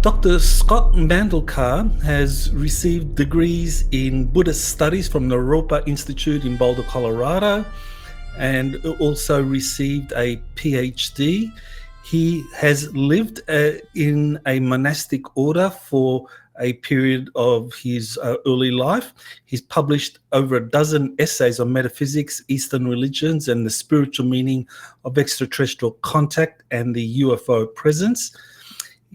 Dr. Scott Mandelker has received degrees in Buddhist studies from the Reuckert Institute in Boulder, Colorado, and also received a PhD. He has lived in a monastic order for a period of his early life. He's published over a dozen essays on metaphysics, Eastern religions, and the spiritual meaning of extraterrestrial contact and the UFO presence.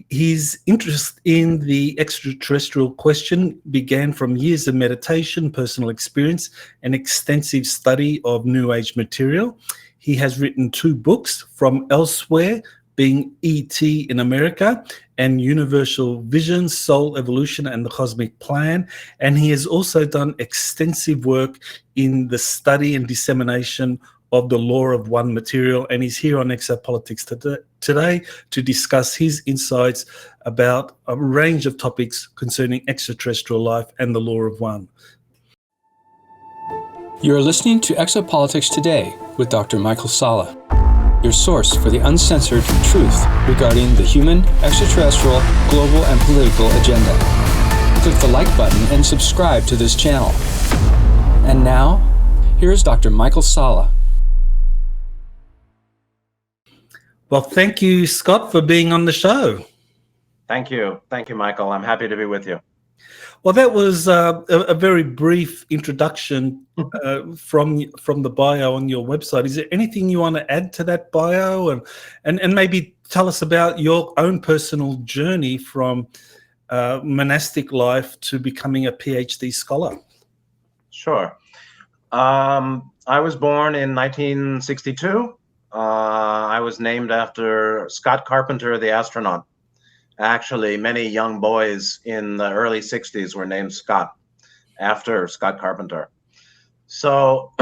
His interest in the extraterrestrial question began from years of meditation, personal experience, and extensive study of New Age material. He has written 2 books, From Elsewhere, being E.T. in America, and Universal Vision, Soul Evolution, and the Cosmic Plan. And he has also done extensive work in the study and dissemination of the law of one material, and he's here on Exopolitics today to discuss his insights about a range of topics concerning extraterrestrial life and the law of one. You're listening to Exopolitics Today with Dr. Michael Salla, your source for the uncensored truth regarding the human, extraterrestrial, global, and political agenda. Click the like button and subscribe to this channel. And now, here's Dr. Michael Salla. Well, thank you, Scott, for being on the show. Thank you. Thank you, Michael. I'm happy to be with you. Well, that was a very brief introduction from the bio on your website. Is there anything you want to add to that bio, and maybe tell us about your own personal journey from monastic life to becoming a PhD scholar? Sure. I was born in 1962. I was named after Scott Carpenter, the astronaut. Actually, many young boys in the early 60s were named Scott after Scott Carpenter. So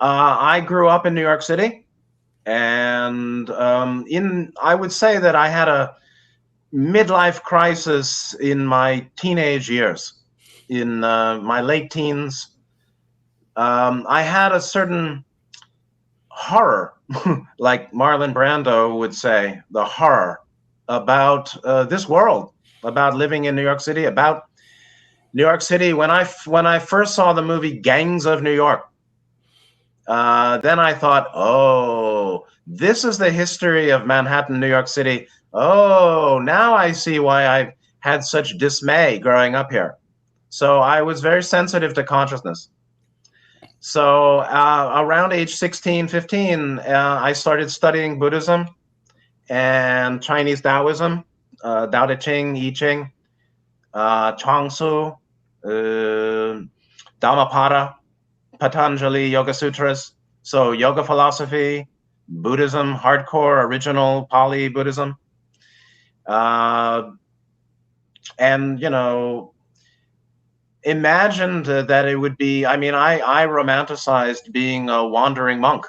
I grew up in New York City, and I would say that I had a midlife crisis in my teenage years. In my late teens, I had a certain horror, like Marlon Brando would say, the horror about this world, about living in New York City, about New York City. When I first saw the movie Gangs of New York, then I thought, oh, this is the history of Manhattan, New York City. Oh, now I see why I've had such dismay growing up here. So I was very sensitive to consciousness. So around age 16, 15, I started studying Buddhism and Chinese Taoism, Tao Te Ching, I Ching, Chuang Tzu, Dhammapada, Patanjali Yoga Sutras. So yoga philosophy, Buddhism, hardcore, original Pali Buddhism. And, imagined that it would be, I romanticized being a wandering monk,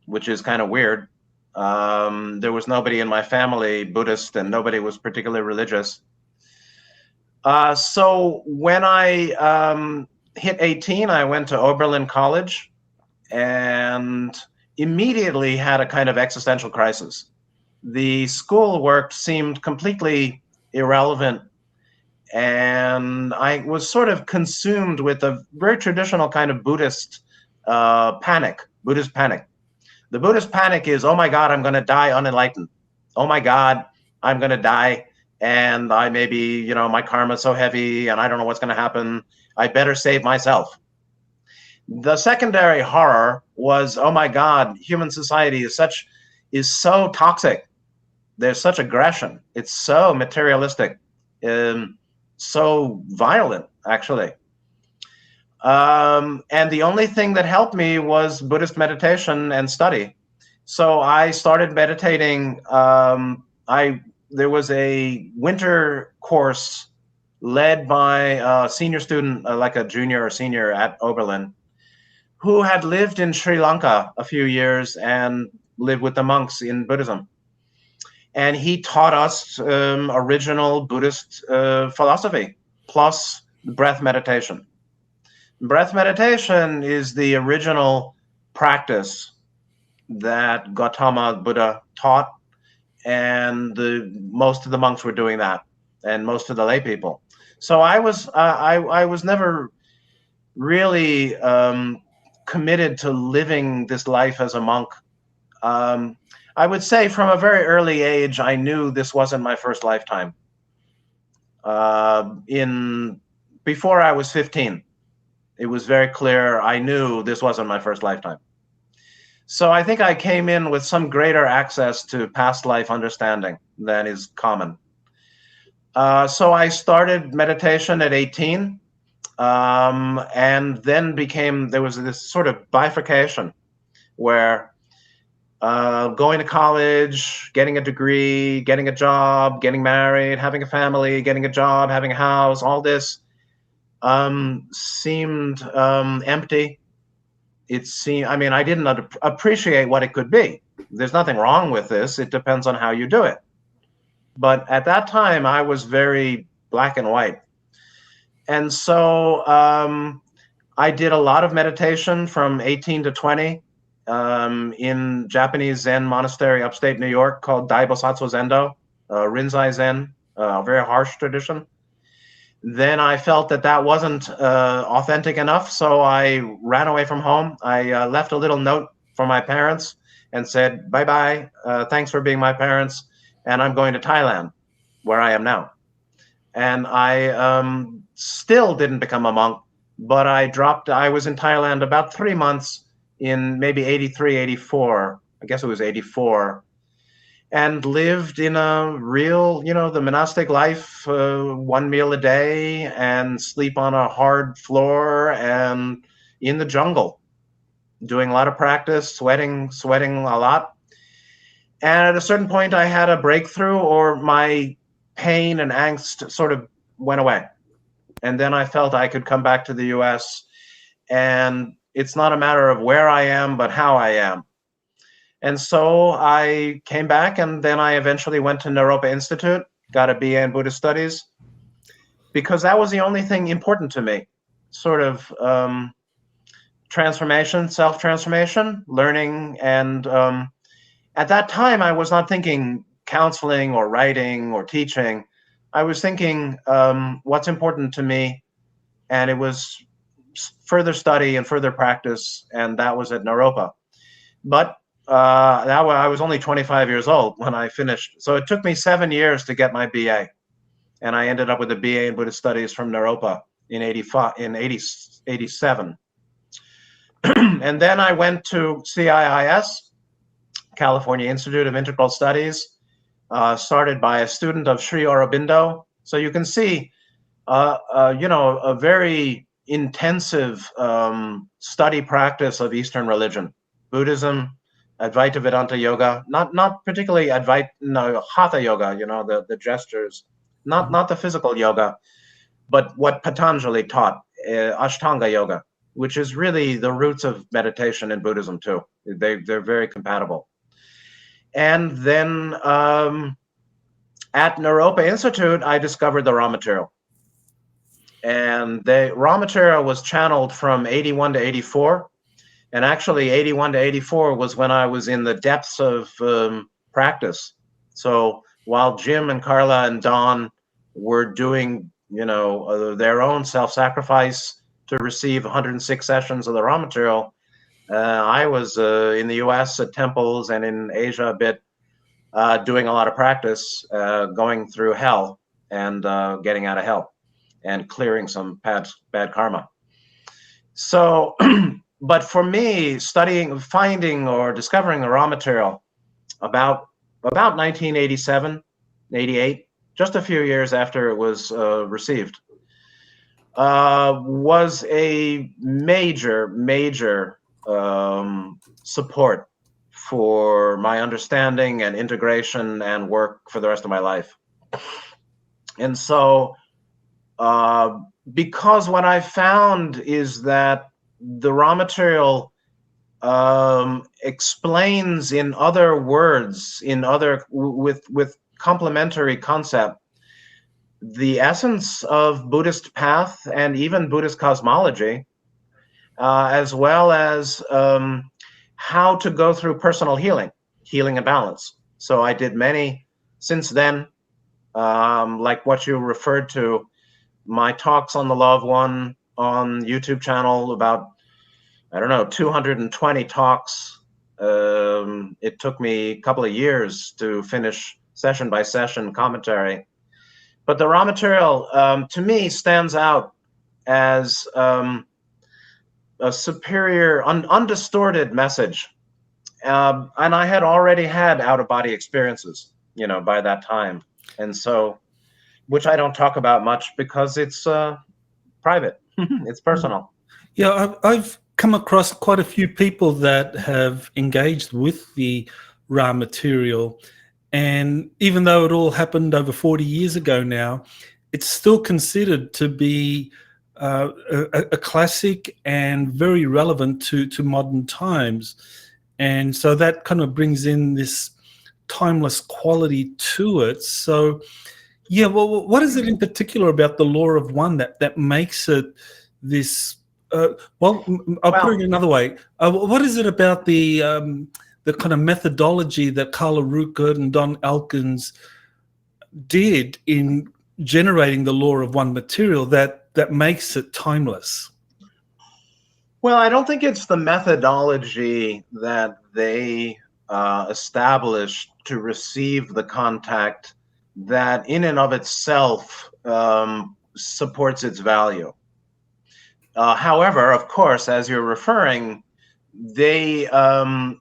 which is kind of weird. There was nobody in my family Buddhist, and nobody was particularly religious. So when I hit 18, I went to Oberlin College and immediately had a kind of existential crisis. The schoolwork seemed completely irrelevant, and I was sort of consumed with a very traditional kind of Buddhist panic. The Buddhist panic is, oh my God, I'm going to die unenlightened. Oh my God, I'm going to die, and I maybe, my karma is so heavy, and I don't know what's going to happen. I better save myself. The secondary horror was, oh my God, human society is so toxic. There's such aggression. It's so materialistic. So violent, actually. And the only thing that helped me was Buddhist meditation and study. So I started meditating. There was a winter course led by a senior student, like a junior or senior at Oberlin, who had lived in Sri Lanka a few years and lived with the monks in Buddhism. And he taught us original Buddhist philosophy, plus breath meditation. Breath meditation is the original practice that Gautama Buddha taught, and most of the monks were doing that. and most of the lay people. So I was never really committed to living this life as a monk. I would say from a very early age, I knew this wasn't my first lifetime. Before I was 15, it was very clear I knew this wasn't my first lifetime. So I think I came in with some greater access to past life understanding than is common. So I started meditation at 18, and then there was this sort of bifurcation where going to college, getting a degree, getting a job, getting married, having a family, getting a job, having a house, all this seemed empty. I didn't appreciate what it could be. There's nothing wrong with this. It depends on how you do it. But at that time, I was very black and white. And so I did a lot of meditation from 18 to 20 in Japanese Zen monastery upstate New York called Daibosatsu Zendo, Rinzai Zen, a very harsh tradition. Then I felt that wasn't authentic enough, so I ran away from home. I left a little note for my parents and said, bye-bye, thanks for being my parents, and I'm going to Thailand, where I am now. And I still didn't become a monk, but I was in Thailand about 3 months in maybe 83, 84, I guess it was 84, and lived in a real, the monastic life, 1 meal a day and sleep on a hard floor and in the jungle, doing a lot of practice, sweating a lot. And at a certain point, I had a breakthrough, or my pain and angst sort of went away. And then I felt I could come back to the US, and it's not a matter of where I am, but how I am. And so I came back, and then I eventually went to Naropa Institute, got a BA in Buddhist Studies, because that was the only thing important to me, sort of transformation, self-transformation, learning. And at that time, I was not thinking counseling or writing or teaching. I was thinking what's important to me, and it was further study and further practice, and that was at Naropa. But I was only 25 years old when I finished. So it took me 7 years to get my BA. And I ended up with a BA in Buddhist Studies from Naropa in 87. And then I went to CIIS, California Institute of Integral Studies, started by a student of Sri Aurobindo. So you can see, a very intensive study practice of Eastern religion, Buddhism, Advaita Vedanta yoga, not particularly Hatha yoga, the gestures, not the physical yoga, but what Patanjali taught, Ashtanga yoga, which is really the roots of meditation in Buddhism too. They're very compatible. And then at Naropa Institute, I discovered the raw material. And the raw material was channeled from 81 to 84. And actually, 81 to 84 was when I was in the depths of practice. So while Jim and Carla and Don were doing, their own self-sacrifice to receive 106 sessions of the raw material, I was in the US at temples and in Asia a bit, doing a lot of practice, going through hell and getting out of hell and clearing some bad karma. So, but for me, finding or discovering the raw material about 1987, 88, just a few years after it was received, was a major support for my understanding and integration and work for the rest of my life. And so, because what I found is that the raw material explains in other words, with complementary concept, the essence of Buddhist path and even Buddhist cosmology, as well as how to go through personal healing and balance. So I did many since then. like what you referred to, my talks on the Law of One on YouTube channel, about, I don't know, 220 talks. It took me a couple of years to finish session by session commentary. But the raw material, to me, stands out as a superior, undistorted message. And I had already had out-of-body experiences, by that time. And so, which I don't talk about much because it's private, it's personal. Yeah, I've come across quite a few people that have engaged with the raw material. And even though it all happened over 40 years ago now, it's still considered to be a classic and very relevant to modern times. And so that kind of brings in this timeless quality to it. So, yeah, well, what is it in particular about the Law of One that makes it this? I'll put it another way. What is it about the kind of methodology that Carla Reuckert and Don Elkins did in generating the Law of One material that makes it timeless? Well, I don't think it's the methodology that they established to receive the contact that in and of itself supports its value. However, of course, as you're referring, they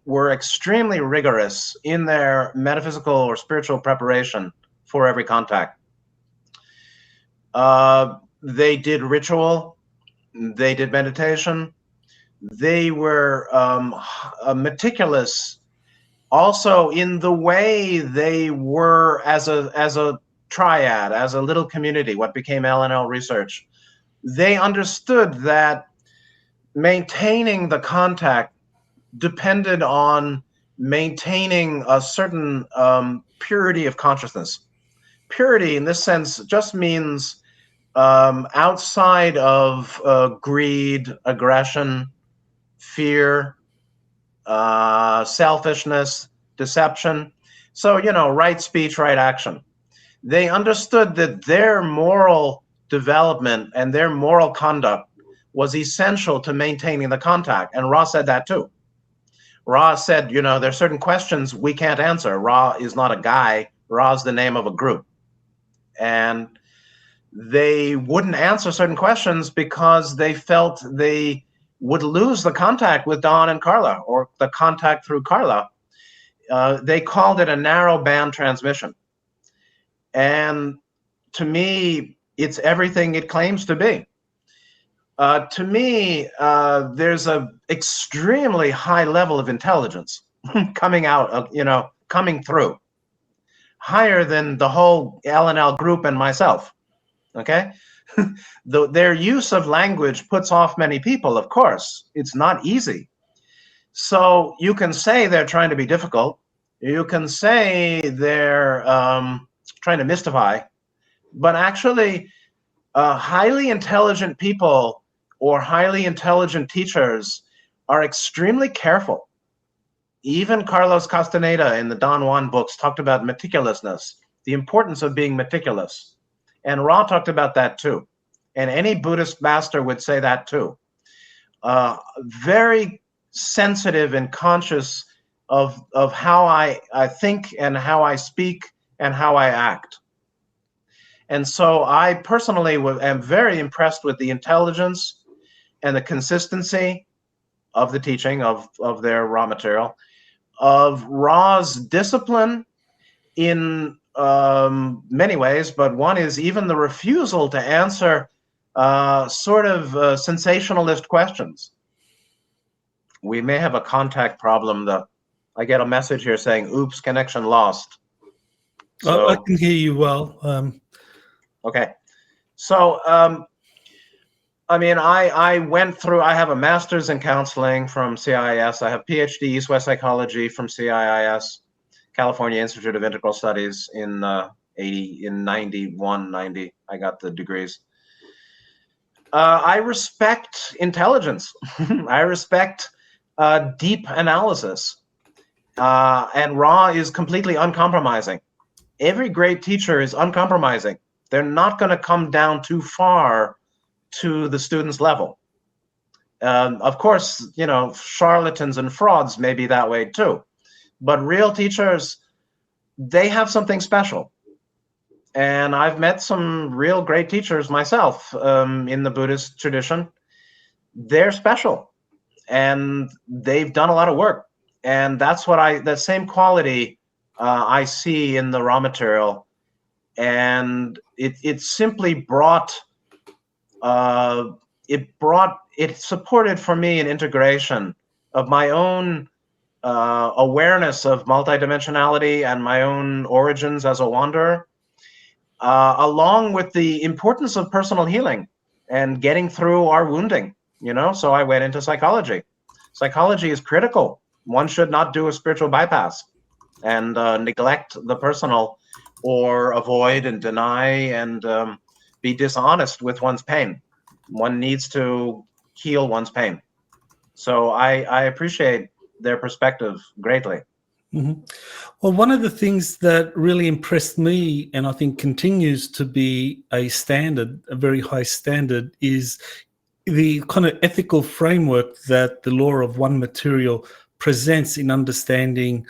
were extremely rigorous in their metaphysical or spiritual preparation for every contact. They did ritual, they did meditation, they were meticulous also in the way they were as a triad, as a little community, what became LNL Research. They understood that maintaining the contact depended on maintaining a certain purity of consciousness. Purity in this sense just means outside of greed, aggression, fear, selfishness, deception. So, right speech, right action. They understood that their moral development and their moral conduct was essential to maintaining the contact. And Ra said that too. Ra said, there's certain questions we can't answer. Ra is not a guy. Ra is the name of a group. And they wouldn't answer certain questions because they felt they would lose the contact with Don and Carla, or the contact through Carla. They called it a narrow band transmission. And to me, it's everything it claims to be. To me, there's an extremely high level of intelligence coming out, coming through, higher than the whole LNL group and myself. Okay, their use of language puts off many people. Of course, it's not easy. So you can say they're trying to be difficult. You can say they're trying to mystify, but actually, highly intelligent people or highly intelligent teachers are extremely careful. Even Carlos Castaneda in the Don Juan books talked about meticulousness, the importance of being meticulous. And Ra talked about that too. And any Buddhist master would say that too. Very sensitive and conscious of how I think and how I speak and how I act. And so I personally am very impressed with the intelligence and the consistency of the teaching of their raw material, of Ra's discipline in many ways, but one is even the refusal to answer sort of sensationalist questions. We may have a contact problem. I get a message here saying, oops, connection lost. So, I can hear you well. Okay. So, I went through, I have a master's in counseling from CIIS. I have PhD East-West psychology from CIIS, California Institute of Integral Studies in 91, 90. I got the degrees. I respect intelligence. I respect deep analysis. And Ra is completely uncompromising every great teacher is uncompromising. They're not going to come down too far to the student's level. Of course, charlatans and frauds may be that way too, but real teachers, they have something special. And I've met some real great teachers myself in the Buddhist tradition. They're special, and they've done a lot of work. And that's what that same quality I see in the raw material. And it simply brought, it supported for me an integration of my own awareness of multidimensionality and my own origins as a wanderer, along with the importance of personal healing and getting through our wounding, so I went into psychology. Psychology is critical. One should not do a spiritual bypass and neglect the personal, or avoid and deny and be dishonest with one's pain. One needs to heal one's pain. So I appreciate their perspective greatly. Mm-hmm. Well, one of the things that really impressed me, and I think continues to be a very high standard, is the kind of ethical framework that the law of one material presents in understanding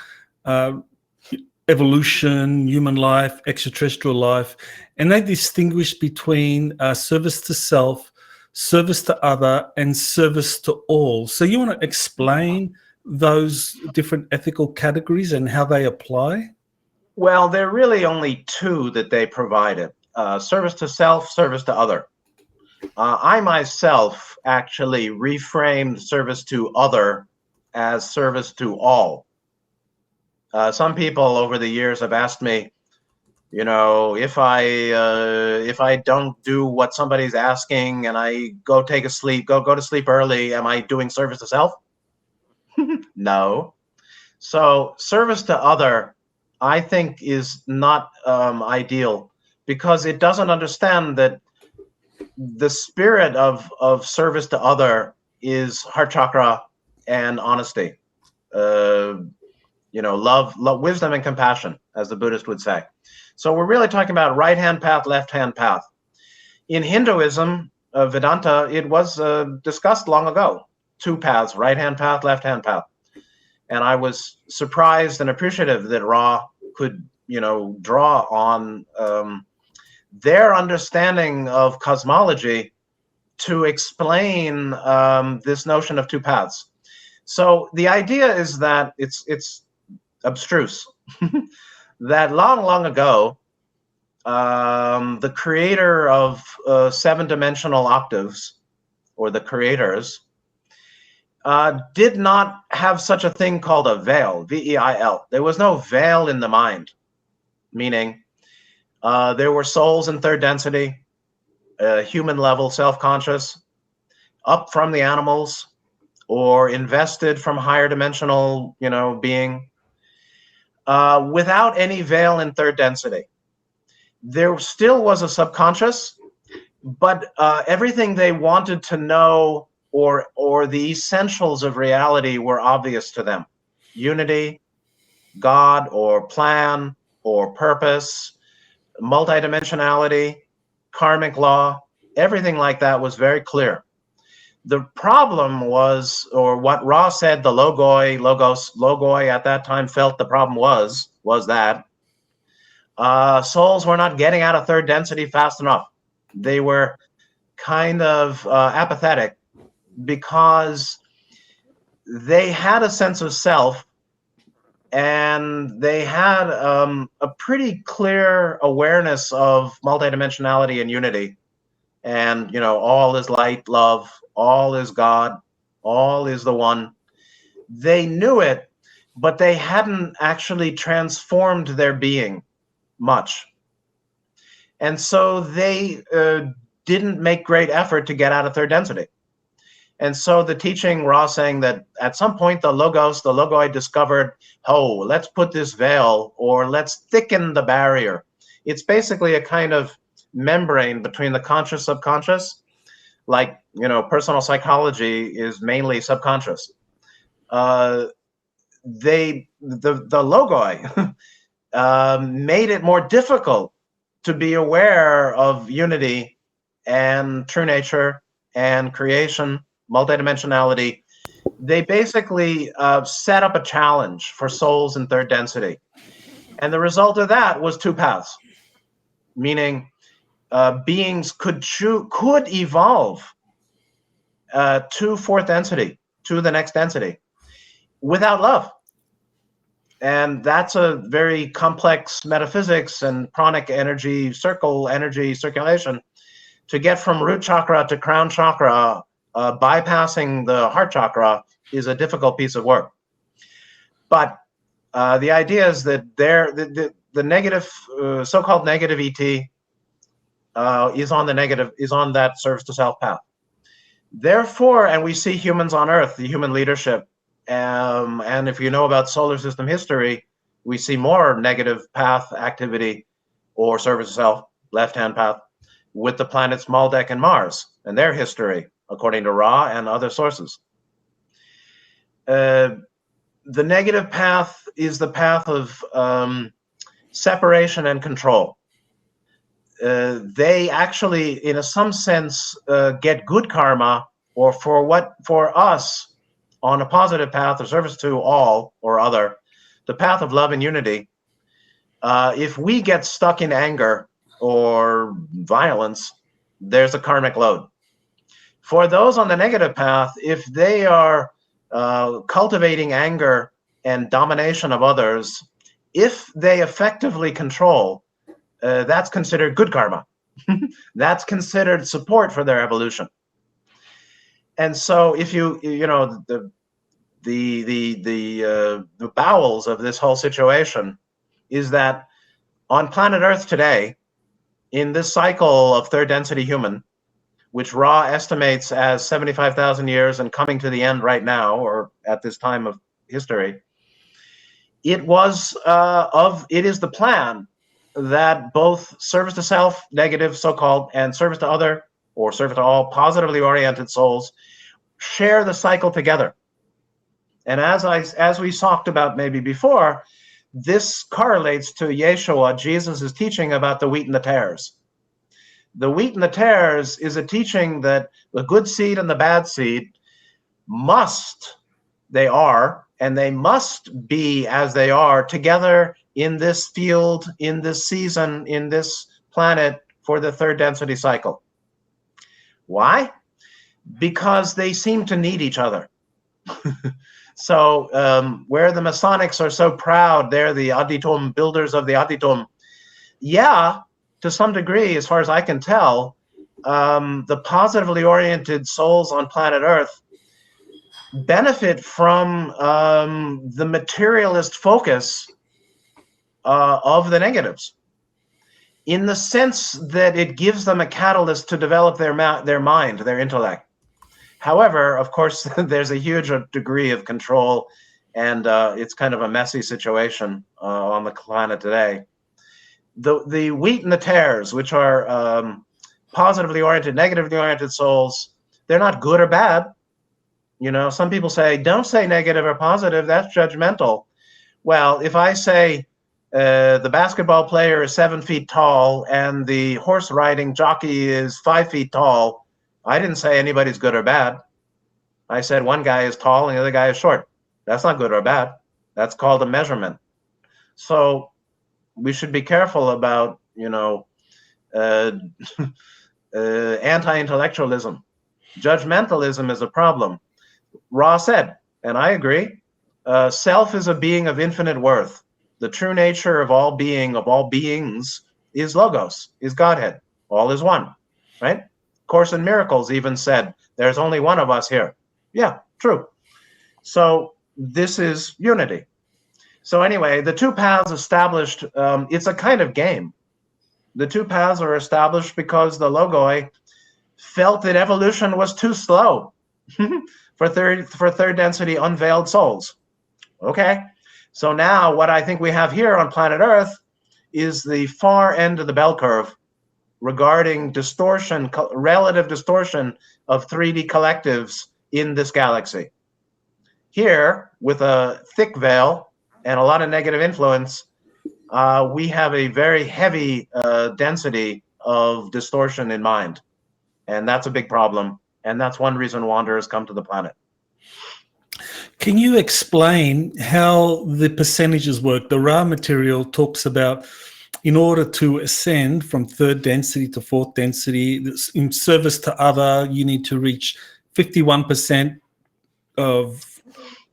evolution, human life, extraterrestrial life, and they distinguish between service to self, service to other, and service to all. So you want to explain those different ethical categories and how they apply? Well, there are really only two that they provided: service to self, service to other. I myself actually reframed service to other as service to all. Some people over the years have asked me, if I don't do what somebody's asking and I go to sleep early, am I doing service to self? No. So service to other, I think, is not ideal, because it doesn't understand that the spirit of service to other is heart chakra and honesty. Love, wisdom, and compassion, as the Buddhist would say. So we're really talking about right-hand path, left-hand path. In Hinduism, Vedanta, it was discussed long ago. Two paths: right-hand path, left-hand path. And I was surprised and appreciative that Ra could, draw on their understanding of cosmology to explain this notion of two paths. So the idea is that it's abstruse. That long ago, the creator of 7-dimensional octaves, or the creators, did not have such a thing called a veil, V-E-I-L. There was no veil in the mind, meaning there were souls in third density, human level, self-conscious, up from the animals, or invested from higher dimensional, being, without any veil in third density. There still was a subconscious, but everything they wanted to know, or the essentials of reality, were obvious to them. Unity, God, or plan, or purpose, multidimensionality, karmic law, everything like that was very clear. The problem was, or what Ra said, the logoi at that time felt the problem was that souls were not getting out of third density fast enough. They were kind of apathetic, because they had a sense of self, and they had a pretty clear awareness of multidimensionality and unity. And, all is light, love, all is God, all is the one. They knew it, but they hadn't actually transformed their being much. And so they didn't make great effort to get out of third density. And so the teaching, Ra saying that at some point the logoi discovered, let's put this veil, or let's thicken the barrier. It's basically a kind of membrane between the conscious, subconscious. Like, personal psychology is mainly subconscious. The logoi made it more difficult to be aware of unity and true nature and creation, multidimensionality. They basically set up a challenge for souls in third density. And the result of that was two paths, meaning beings could evolve to fourth density, to the next density, without love. And that's a very complex metaphysics and pranic energy, circle energy circulation. To get from root chakra to crown chakra, bypassing the heart chakra, is a difficult piece of work. But the idea is that the negative, so-called negative ET, is on that service to self path. Therefore, and we see humans on Earth, the human leadership, and if you know about solar system history, we see more negative path activity or service to self, left-hand path, with the planets Maldek and Mars and their history, according to Ra and other sources. The negative path is the path of separation and control. They actually, in some sense, get good karma, or for us, on a positive path of service to all or other, the path of love and unity. If we get stuck in anger or violence, there's a karmic load. For those on the negative path, if they are cultivating anger and domination of others, if they effectively control, that's considered good karma. That's considered support for their evolution. And so, if you know the bowels of this whole situation is that on planet Earth today, in this cycle of third density human, which Ra estimates as 75,000 years and coming to the end right now, or at this time of history, it is the plan that both service to self, negative so-called, and service to other, or service to all, positively oriented souls share the cycle together. And as we talked about maybe before, this correlates to Yeshua, Jesus' teaching about the wheat and the tares. The wheat and the tares is a teaching that the good seed and the bad seed they must be as they are together in this field, in this season, in this planet for the third density cycle. Why? Because they seem to need each other. So where the Masonics are so proud, they're the Aditum, builders of the Aditum. Yeah, to some degree, as far as I can tell, the positively oriented souls on planet Earth benefit from the materialist focus of the negatives, in the sense that it gives them a catalyst to develop their mind, their intellect. However, of course, there's a huge degree of control, and it's kind of a messy situation on the planet today. The wheat and the tares, which are positively oriented, negatively oriented souls, they're not good or bad. You know, some people say, don't say negative or positive, that's judgmental. Well, if I say the basketball player is 7 feet tall and the horse riding jockey is 5 feet tall, I didn't say anybody's good or bad. I said one guy is tall and the other guy is short. That's not good or bad. That's called a measurement. So we should be careful about, anti-intellectualism. Judgmentalism is a problem. Ra said, and I agree, self is a being of infinite worth. The true nature of all beings is Logos, is Godhead. All is one, right? Course in Miracles even said, there's only one of us here. Yeah, true. So this is unity. So anyway, the two paths established, it's a kind of game. The two paths are established because the Logoi felt that evolution was too slow for third density unveiled souls. Okay, so now what I think we have here on planet Earth is the far end of the bell curve regarding distortion, relative distortion of 3D collectives in this galaxy. Here, with a thick veil and a lot of negative influence, we have a very heavy density of distortion in mind. And that's a big problem. And that's one reason wanderers come to the planet. Can you explain how the percentages work? The Ra material talks about, in order to ascend from third density to fourth density, in service to other, you need to reach 51% of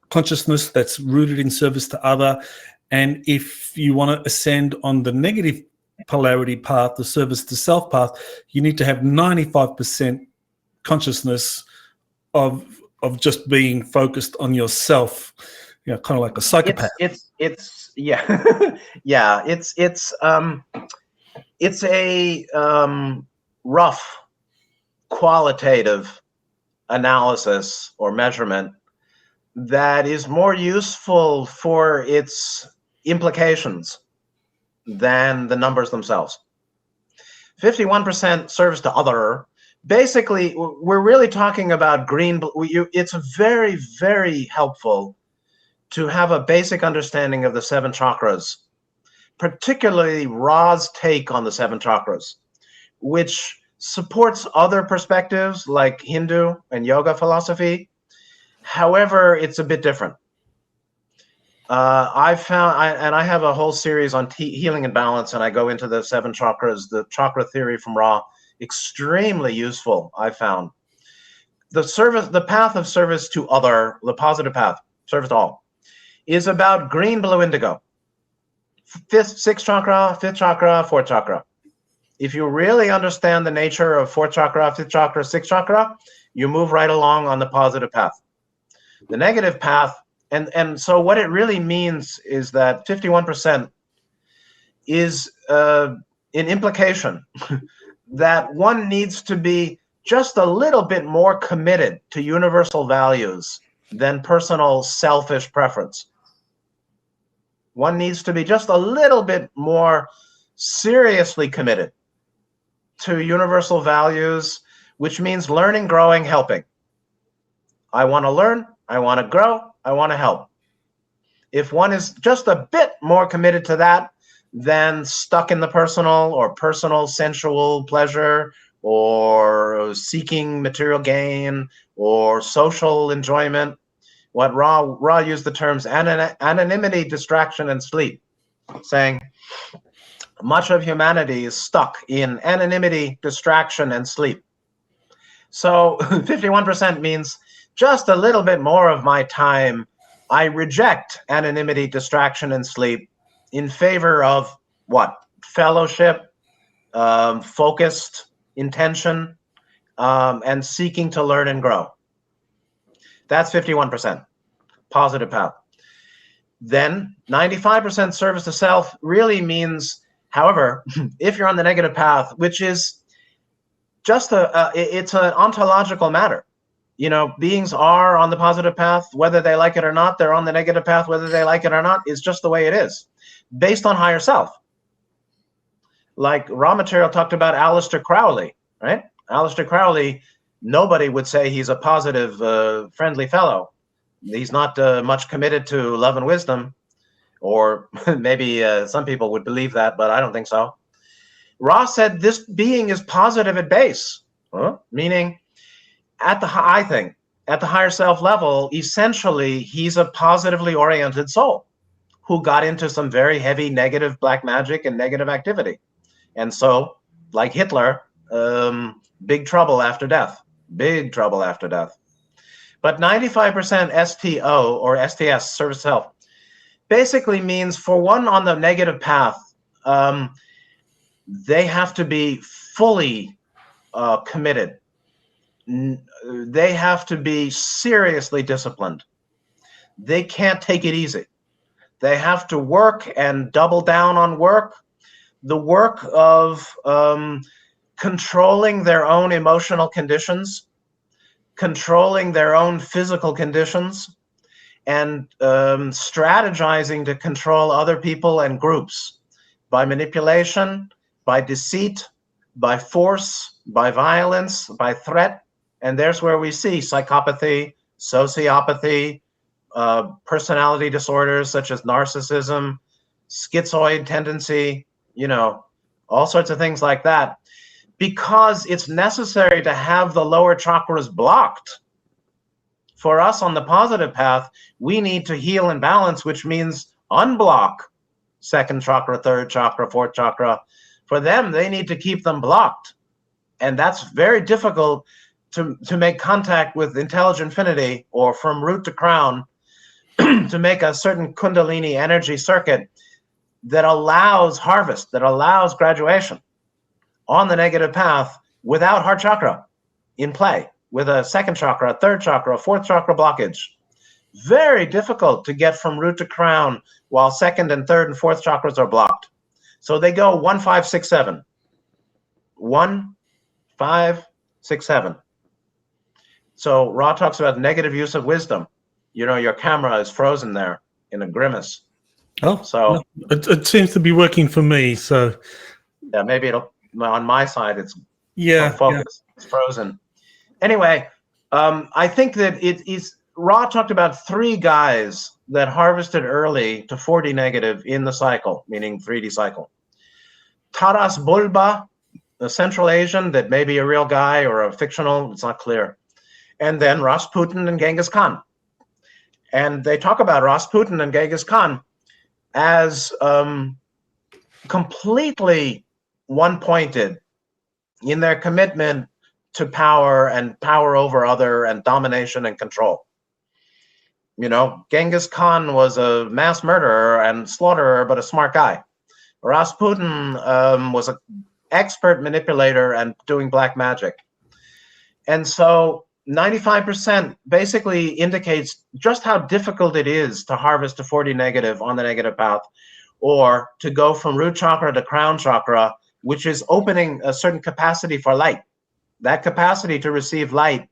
consciousness that's rooted in service to other. And if you want to ascend on the negative polarity path, the service to self path, you need to have 95% consciousness of just being focused on yourself, kind of like a psychopath. It's yeah, yeah. It's a rough qualitative analysis or measurement that is more useful for its implications than the numbers themselves. 51% service to other. Basically, we're really talking about green. It's very, very helpful to have a basic understanding of the 7 chakras, particularly Ra's take on the 7 chakras, which supports other perspectives like Hindu and yoga philosophy. However, it's a bit different. I have a whole series on healing and balance, and I go into the 7 chakras, the chakra theory from Ra. Extremely useful, I found. The path of service to other, the positive path, service to all, is about green, blue, indigo. 6th chakra, 5th chakra, 4th chakra. If you really understand the nature of 4th chakra, 5th chakra, 6th chakra, you move right along on the positive path. The negative path, and so what it really means is that 51% is an implication that one needs to be just a little bit more committed to universal values than personal selfish preference. One needs to be just a little bit more seriously committed to universal values, which means learning, growing, helping. I want to learn, I want to grow, I want to help. If one is just a bit more committed to that than stuck in the personal or personal sensual pleasure or seeking material gain or social enjoyment, what Ra used the terms anonymity, distraction, and sleep, saying much of humanity is stuck in anonymity, distraction, and sleep. So 51% means just a little bit more of my time I reject anonymity, distraction, and sleep in favor of what? Fellowship, focused intention, and seeking to learn and grow. That's 51%, positive path. Then 95% service to self really means, however, if you're on the negative path, which is just it's an ontological matter. Beings are on the positive path, whether they like it or not. They're on the negative path, whether they like it or not. It's just the way it is, based on higher self. Like Raw material talked about Aleister Crowley, right? Aleister Crowley, nobody would say he's a positive, friendly fellow. He's not much committed to love and wisdom, or maybe some people would believe that, but I don't think so. Ra said this being is positive at base, meaning at the higher self level, essentially, he's a positively oriented soul who got into some very heavy negative black magic and negative activity. And so, like Hitler, big trouble after death. Big trouble after death. But 95% STO or STS, service self, basically means for one on the negative path, they have to be fully committed. They have to be seriously disciplined. They can't take it easy. They have to work and double down on work. The work of controlling their own emotional conditions, controlling their own physical conditions, and strategizing to control other people and groups by manipulation, by deceit, by force, by violence, by threat. And there's where we see psychopathy, sociopathy, personality disorders such as narcissism, schizoid tendency, all sorts of things like that, because it's necessary to have the lower chakras blocked. For us on the positive path, we need to heal and balance, which means unblock second chakra, third chakra, fourth chakra. For them, they need to keep them blocked. And that's very difficult to make contact with intelligent infinity, or from root to crown, to make a certain kundalini energy circuit that allows harvest, that allows graduation on the negative path without heart chakra in play, with a second chakra, a third chakra, a fourth chakra blockage. Very difficult to get from root to crown while second and third and fourth chakras are blocked. So they go 1, 5, 6, 7. 1, 5, 6, 7. So Ra talks about negative use of wisdom. Your camera is frozen there in a grimace. Oh, so no, it seems to be working for me. So yeah, maybe it'll, on my side, it's focus. Yeah. It's frozen. Anyway, I think that it is. Ra talked about 3 guys that harvested early to 40 negative in the cycle, meaning 3D cycle. Taras Bulba, a Central Asian that may be a real guy or a fictional, it's not clear. And then Rasputin and Genghis Khan. And they talk about Rasputin and Genghis Khan as completely one-pointed in their commitment to power and power over other and domination and control. Genghis Khan was a mass murderer and slaughterer, but a smart guy. Rasputin was an expert manipulator and doing black magic. And so 95% basically indicates just how difficult it is to harvest to 40 negative on the negative path, or to go from root chakra to crown chakra, which is opening a certain capacity for light. That capacity to receive light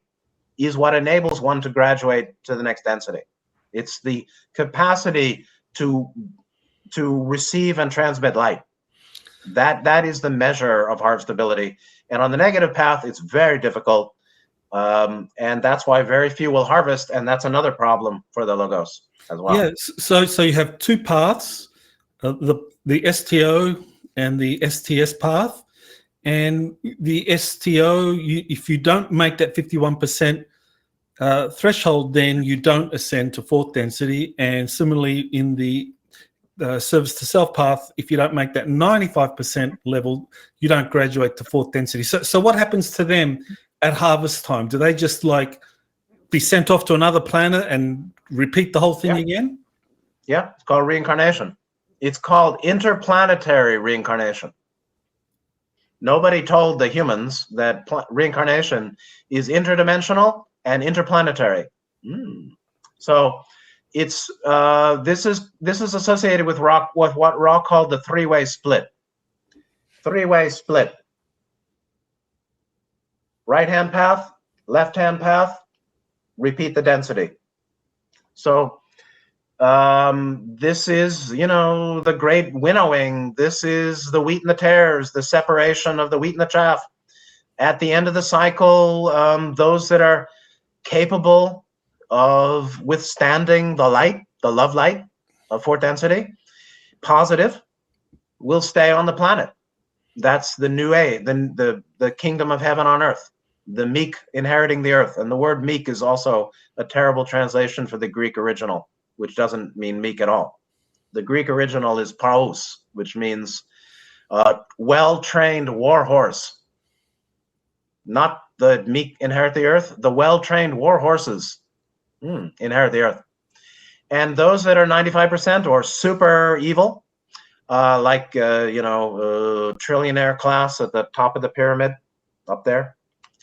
is what enables one to graduate to the next density. It's the capacity to receive and transmit light. That is the measure of harvestability. And on the negative path, it's very difficult. And that's why very few will harvest. And that's another problem for the Logos as well. Yeah. So you have 2 paths, the STO and the STS path. And the STO, if you don't make that 51% threshold, then you don't ascend to 4th density. And similarly, in the service to self path, if you don't make that 95% level, you don't graduate to 4th density. So what happens to them at harvest time? Do they just be sent off to another planet and repeat the whole thing again? Yeah, it's called reincarnation. It's called interplanetary reincarnation. Nobody told the humans that reincarnation is interdimensional and interplanetary. So it's this is associated with what Ra called the 3-way split. 3-way split. Right-hand path, left-hand path, repeat the density. So this is, the great winnowing. This is the wheat and the tares, the separation of the wheat and the chaff. At the end of the cycle, those that are capable of withstanding the light, the love light of 4th density, positive, will stay on the planet. That's the new age, the kingdom of heaven on earth, the meek inheriting the earth. And the word meek is also a terrible translation for the Greek original, which doesn't mean meek at all. The Greek original is praus, which means well-trained war horse. Not the meek inherit the earth, the well-trained war horses inherit the earth. And those that are 95% or super evil, trillionaire class at the top of the pyramid, up there,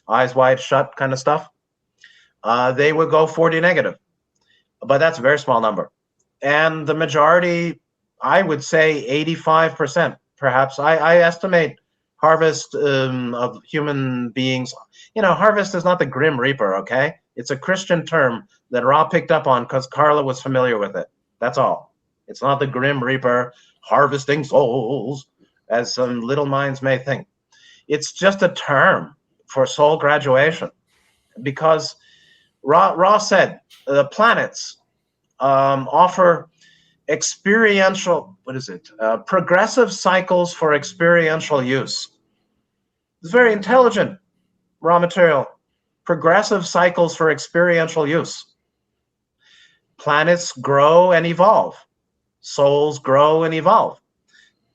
eyes wide shut kind of stuff, they would go 40 negative. But that's a very small number. And the majority, I would say 85%, perhaps. I estimate harvest of human beings. Harvest is not the Grim Reaper, okay? It's a Christian term that Ra picked up on because Carla was familiar with it. That's all. It's not the Grim Reaper harvesting souls, as some little minds may think. It's just a term for soul graduation, because Ra said the planets offer Progressive cycles for experiential use. It's very intelligent raw material. Progressive cycles for experiential use. Planets grow and evolve. Souls grow and evolve.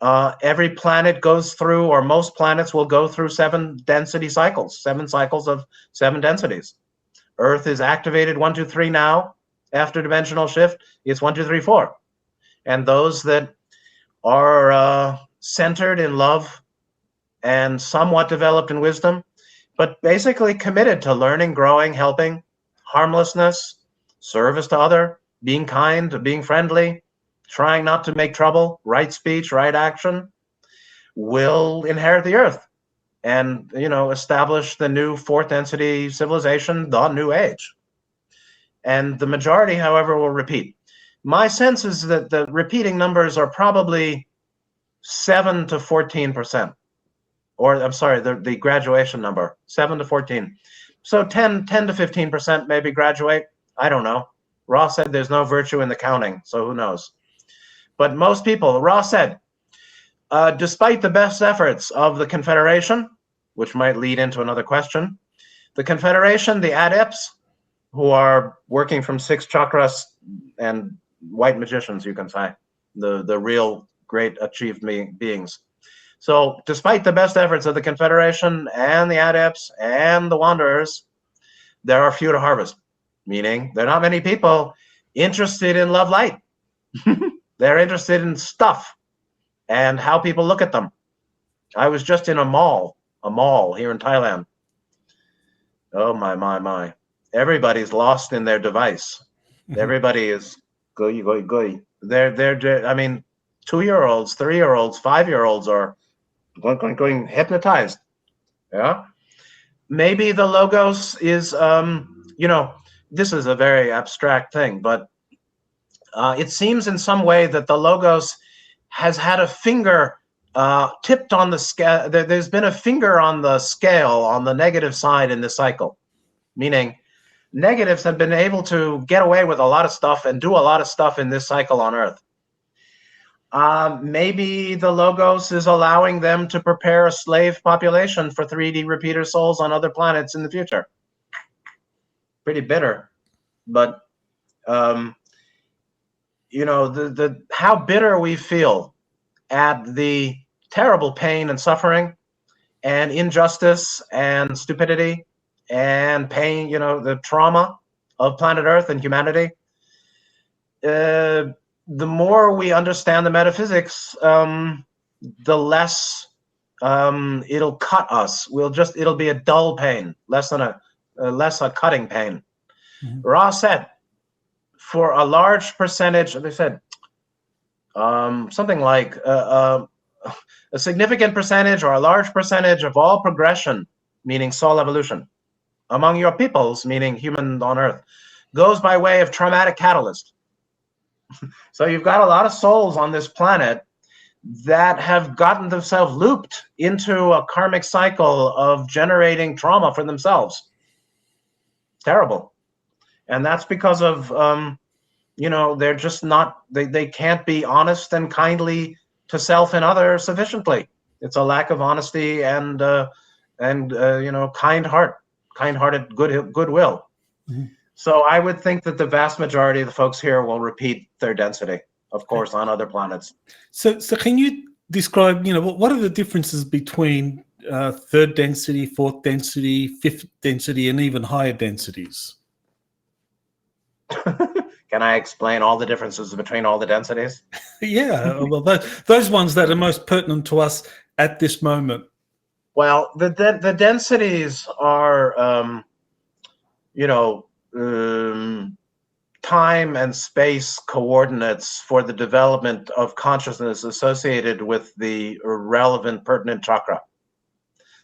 Every planet goes through, or most planets will go through 7 density cycles, 7 cycles of 7 densities. Earth is activated 1, 2, 3 now. After dimensional shift, it's 1, 2, 3, 4. And those that are centered in love and somewhat developed in wisdom, but basically committed to learning, growing, helping, harmlessness, service to other, being kind, being friendly, trying not to make trouble, right speech, right action, will inherit the earth and, establish the new 4th density civilization, the new age. And the majority, however, will repeat. My sense is that the repeating numbers are probably 7 to 14%. Or, I'm sorry, the graduation number, 7 to 14. So 10 to 15% maybe graduate. I don't know. Ross said there's no virtue in the counting, so who knows? But most people, Ross said, despite the best efforts of the Confederation, which might lead into another question, the Confederation, the adepts, who are working from 6 chakras and white magicians, you can say, the real great achieved beings. So despite the best efforts of the Confederation and the adepts and the wanderers, there are few to harvest, meaning there are not many people interested in love light. They're interested in stuff and how people look at them. I was just in a mall here in Thailand. Oh, my. Everybody's lost in their device. Everybody is goy. They're, I mean, 2-year-olds, 3-year-olds, 5-year-olds are going hypnotized. Yeah. Maybe the logos is, this is a very abstract thing, but it seems in some way that the logos has had a finger tipped on the scale. There's been a finger on the scale on the negative side in this cycle, meaning negatives have been able to get away with a lot of stuff and do a lot of stuff in this cycle on Earth. Maybe the logos is allowing them to prepare a slave population for 3D repeater souls on other planets in the future. Pretty bitter, but how bitter we feel at the terrible pain and suffering and injustice and stupidity and pain, the trauma of planet Earth and humanity. The more we understand the metaphysics, the less it'll cut us. It'll be a dull pain, less a cutting pain. Mm-hmm. Ross said, for a large percentage, they said something like a significant percentage or a large percentage of all progression, meaning soul evolution, among your peoples, meaning human on Earth, goes by way of traumatic catalyst. So you've got a lot of souls on this planet that have gotten themselves looped into a karmic cycle of generating trauma for themselves. Terrible. And that's because of, they're just not, they can't be honest and kindly to self and other sufficiently. It's a lack of honesty and kind-hearted goodwill. Mm-hmm. So I would think that the vast majority of the folks here will repeat their density, of course, on other planets. So can you describe, what are the differences between 3rd density, 4th density, 5th density, and even higher densities? Can I explain all the differences between all the densities? Yeah, well, those ones that are most pertinent to us at this moment. Well, the densities are, time and space coordinates for the development of consciousness associated with the relevant pertinent chakra.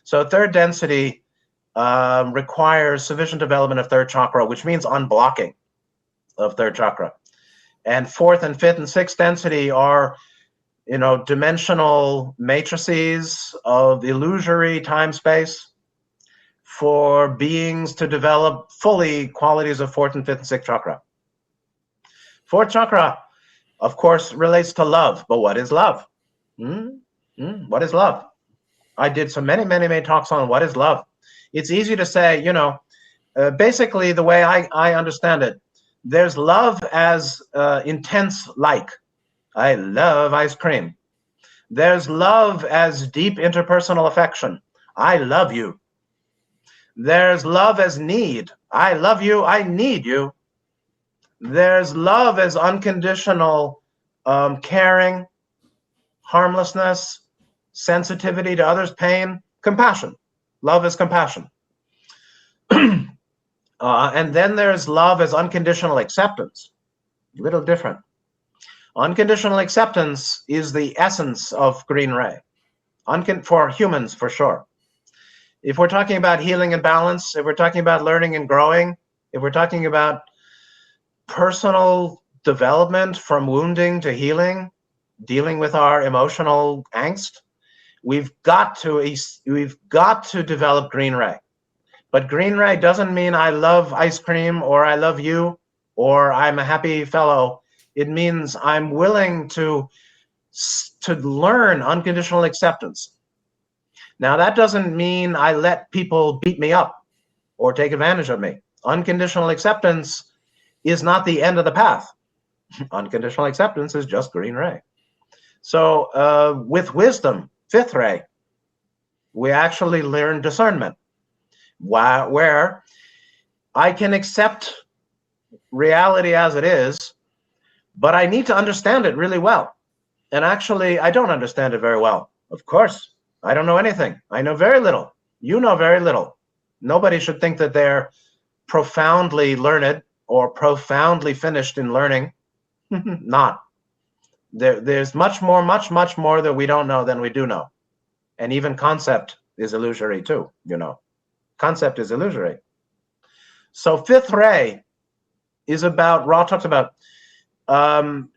So 3rd density requires sufficient development of 3rd chakra, which means unblocking of 3rd chakra. And 4th and 5th and 6th density are, dimensional matrices of illusory time-space for beings to develop fully qualities of 4th and 5th and 6th chakra. 4th chakra of course, relates to love. But what is love? What is love? I did so many talks on what is love. It's easy to say, basically the way I understand it, there's love as intense like. I love ice cream. There's love as deep interpersonal affection. I love you. There's love as need. I love you. I need you. There's love as unconditional caring, harmlessness, sensitivity to others' pain, compassion. Love is compassion. And then there's love as unconditional acceptance. A little different. Unconditional acceptance is the essence of green ray. For humans, for sure. If we're talking about healing and balance, if we're talking about learning and growing, if we're talking about personal development from wounding to healing, dealing with our emotional angst, we've got to develop green ray. But green ray doesn't mean I love ice cream or I love you or I'm a happy fellow. It means I'm willing to learn unconditional acceptance. Now, that doesn't mean I let people beat me up or take advantage of me. Unconditional acceptance is not the end of the path. Unconditional acceptance is just green ray. So with wisdom, fifth ray, we actually learn discernment, where I can accept reality as it is, but I need to understand it really well. And actually, I don't understand it very well. Of course, I don't know anything. I know very little. You know very little. Nobody should think that they're profoundly learned or profoundly finished in learning. Not. There's much more that we don't know than we do know. And even concept is illusory too, Concept is illusory. So fifth ray is about, Ra talks about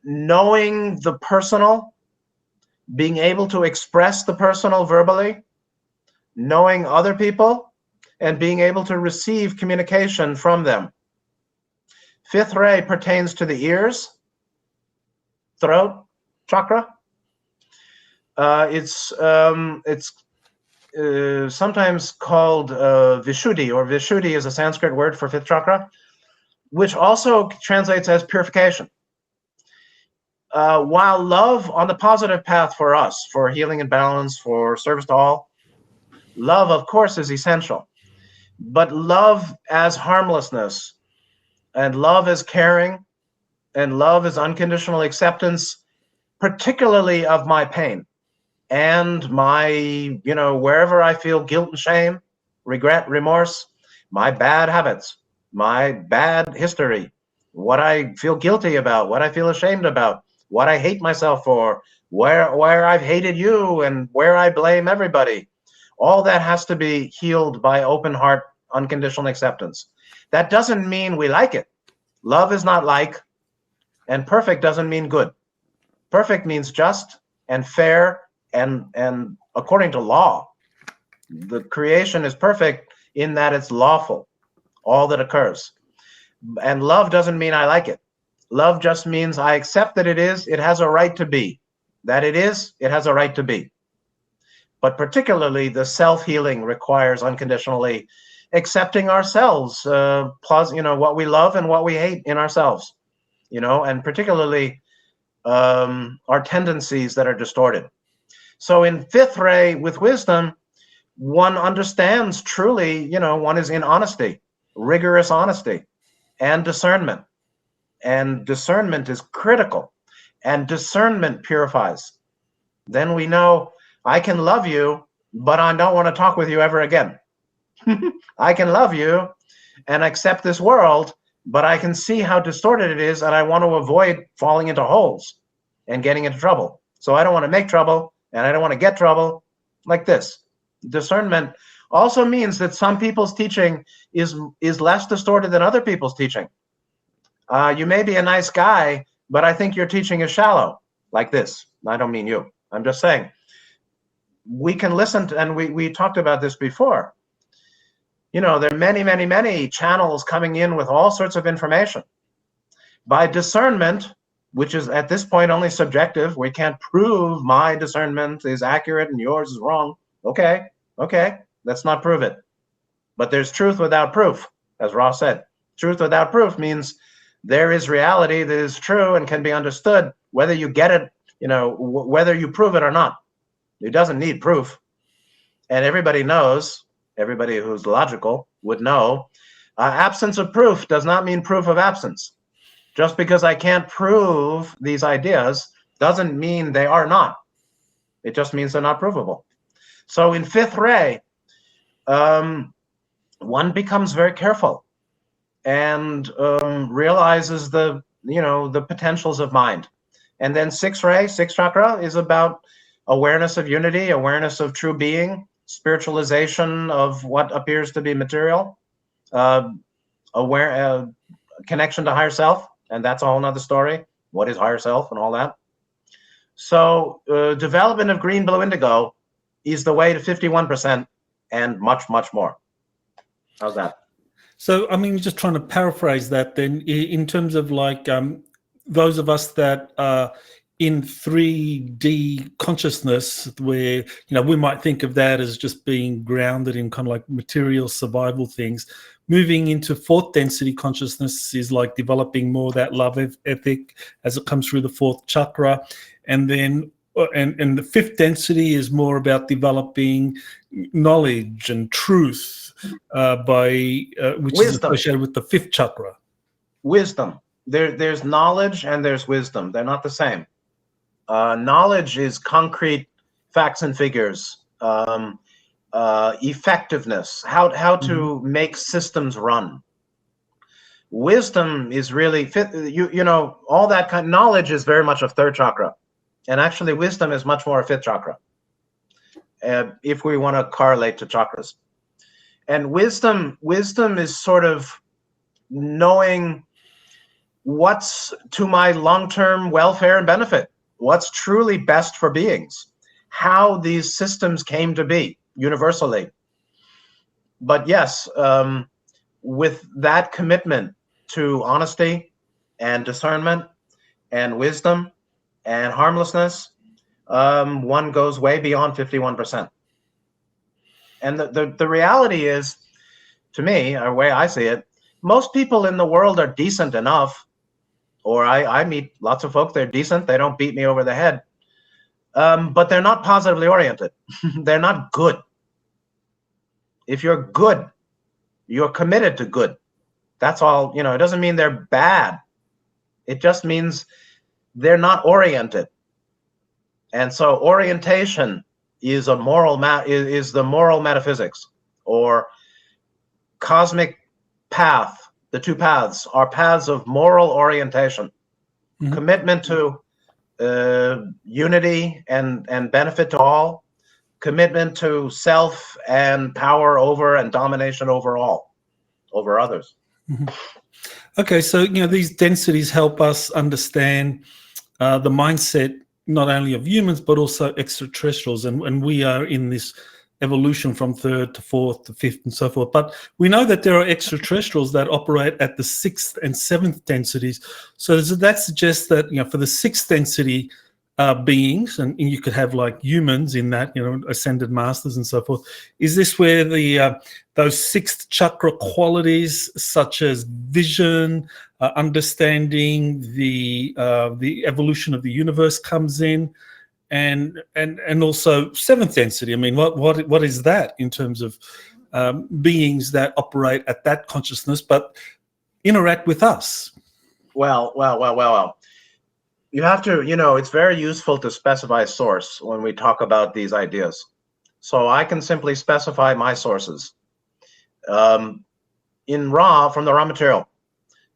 knowing the personal, being able to express the personal verbally, knowing other people, and being able to receive communication from them. Fifth ray pertains to the ears, throat chakra. It's sometimes called Vishuddhi, or Vishuddhi is a Sanskrit word for fifth chakra, which also translates as purification. While love on the positive path for us, for healing and balance, for service to all, love, of course, is essential. But love as harmlessness, and love as caring, and love as unconditional acceptance, particularly of my pain and my, wherever I feel guilt and shame, regret, remorse, my bad habits, my bad history, what I feel guilty about, what I feel ashamed about, what I hate myself for, where I've hated you and where I blame everybody. All that has to be healed by open heart, unconditional acceptance. That doesn't mean we like it. Love is not like, and perfect doesn't mean good. Perfect means just and fair and according to law. The creation is perfect in that it's lawful, all that occurs. And love doesn't mean I like it. Love just means I accept that it is, it has a right to be. That it is, it has a right to be. But particularly the self-healing requires unconditionally accepting ourselves, plus, what we love and what we hate in ourselves, and particularly our tendencies that are distorted. So in fifth ray with wisdom, one understands truly, one is in honesty, rigorous honesty, and discernment. And discernment is critical, and discernment purifies. Then we know I can love you, but I don't want to talk with you ever again. I can love you and accept this world, but I can see how distorted it is, and I want to avoid falling into holes and getting into trouble. So I don't want to make trouble, and I don't want to get trouble like this. Discernment also means that some people's teaching is less distorted than other people's teaching. You may be a nice guy, but I think your teaching is shallow, like this. I don't mean you. I'm just saying. We can listen to, and we talked about this before. There are many channels coming in with all sorts of information. By discernment, which is at this point only subjective. We can't prove my discernment is accurate and yours is wrong. Okay, let's not prove it. But there's truth without proof, as Ross said. Truth without proof means there is reality that is true and can be understood, whether you get it, whether you prove it or not. It doesn't need proof. And everybody knows, everybody who's logical would know, absence of proof does not mean proof of absence. Just because I can't prove these ideas doesn't mean they are not. It just means they're not provable. So in fifth ray, one becomes very careful and realizes the potentials of mind. And then sixth chakra is about awareness of unity, awareness of true being, spiritualization of what appears to be material, connection to higher self, and that's a whole nother story. What is higher self and all that? So development of green, blue, indigo is the way to 51% and much, much more. How's that? So, I mean, just trying to paraphrase that then, in terms of like those of us that are in 3D consciousness, where, we might think of that as just being grounded in kind of like material survival things. Moving into fourth density consciousness is like developing more of that love ethic as it comes through the fourth chakra. And then and the fifth density is more about developing knowledge and truth which wisdom is associated with the fifth chakra. Wisdom. There's knowledge and there's wisdom. They're not the same. Knowledge is concrete facts and figures, effectiveness, how to make systems run. Wisdom is really, all that kind of knowledge is very much of third chakra. And actually wisdom is much more a fifth chakra, if we want to correlate to chakras. And wisdom is sort of knowing what's to my long-term welfare and benefit, what's truly best for beings, how these systems came to be universally. But yes, with that commitment to honesty and discernment and wisdom and harmlessness, one goes way beyond 51%. And the reality is, to me, or the way I see it, most people in the world are decent enough, or I meet lots of folk, they're decent, they don't beat me over the head, but they're not positively oriented. They're not good. If you're good, you're committed to good. That's all. It doesn't mean they're bad. It just means they're not oriented. And so orientation is the moral metaphysics, or cosmic path. The two paths are paths of moral orientation, commitment to unity and benefit to all, commitment to self and power over and domination over others. Okay, so these densities help us understand the mindset not only of humans but also extraterrestrials, and we are in this evolution from third to fourth to fifth and so forth. But we know that there are extraterrestrials that operate at the sixth and seventh densities. So that suggests that for the sixth density beings, and you could have like humans in that, ascended masters and so forth. Is this where those sixth chakra qualities, such as vision, understanding the evolution of the universe, comes in, and also seventh density? I mean, what is that in terms of beings that operate at that consciousness but interact with us? Well. You have to, it's very useful to specify source when we talk about these ideas. So I can simply specify my sources. From the raw material,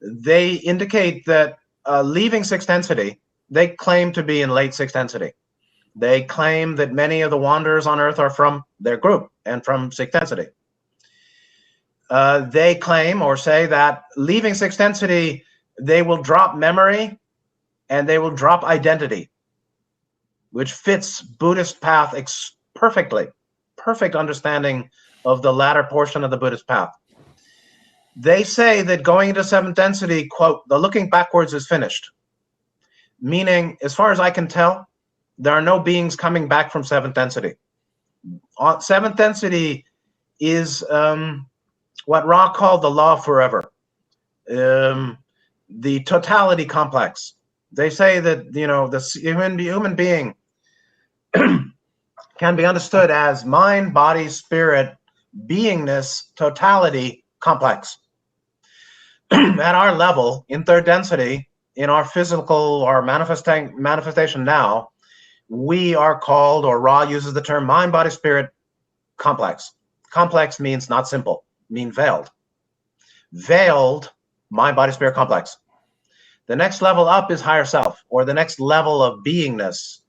they indicate that leaving sixth density, they claim to be in late sixth density. They claim that many of the wanderers on Earth are from their group and from sixth density. They claim or say that leaving sixth density, they will drop memory and they will drop identity, which fits Buddhist path perfectly. Perfect understanding of the latter portion of the Buddhist path. They say that going into seventh density, quote, the looking backwards is finished. meaning, as far as I can tell, there are no beings coming back from seventh density. Seventh density is what Ra called the law of forever, the totality complex. They say that, you know, the human being can be understood as mind, body, spirit, beingness, totality complex. At our level, in third density, in our physical or manifestation now, we are called, or Ra uses the term, mind, body, spirit complex. Complex means not simple, mean veiled. Veiled mind, body, spirit complex. The next level up is higher self, or the next level of beingness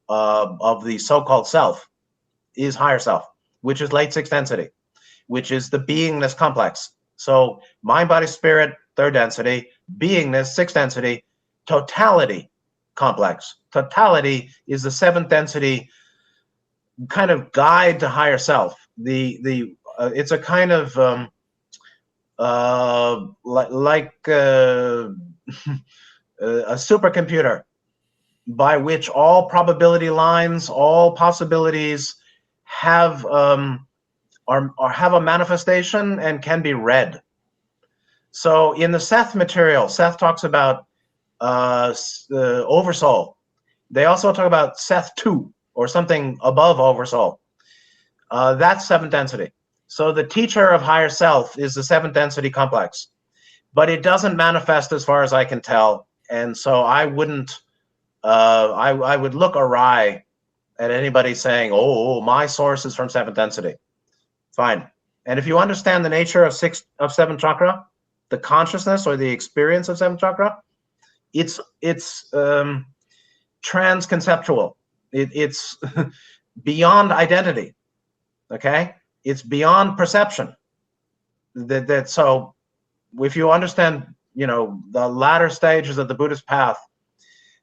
of the so-called self is higher self, which is late sixth density, which is the beingness complex. So mind, body, spirit, third density, beingness, sixth density, totality complex. Totality is the seventh density kind of guide to higher self. It's a kind of like a supercomputer by which all probability lines, all possibilities have have a manifestation and can be read. So in the Seth material, Seth talks about oversoul. They also talk about Seth 2 or something above oversoul. That's seventh density. So the teacher of higher self is the seventh density complex, but it doesn't manifest as far as I can tell. And so I wouldn't, I would look awry at anybody saying, oh, my source is from seventh density. Fine. And if you understand the nature of seventh chakra, the consciousness or the experience of seventh chakra, it's transconceptual. It's beyond identity. Okay, it's beyond perception. So if you understand, you know, the latter stages of the Buddhist path,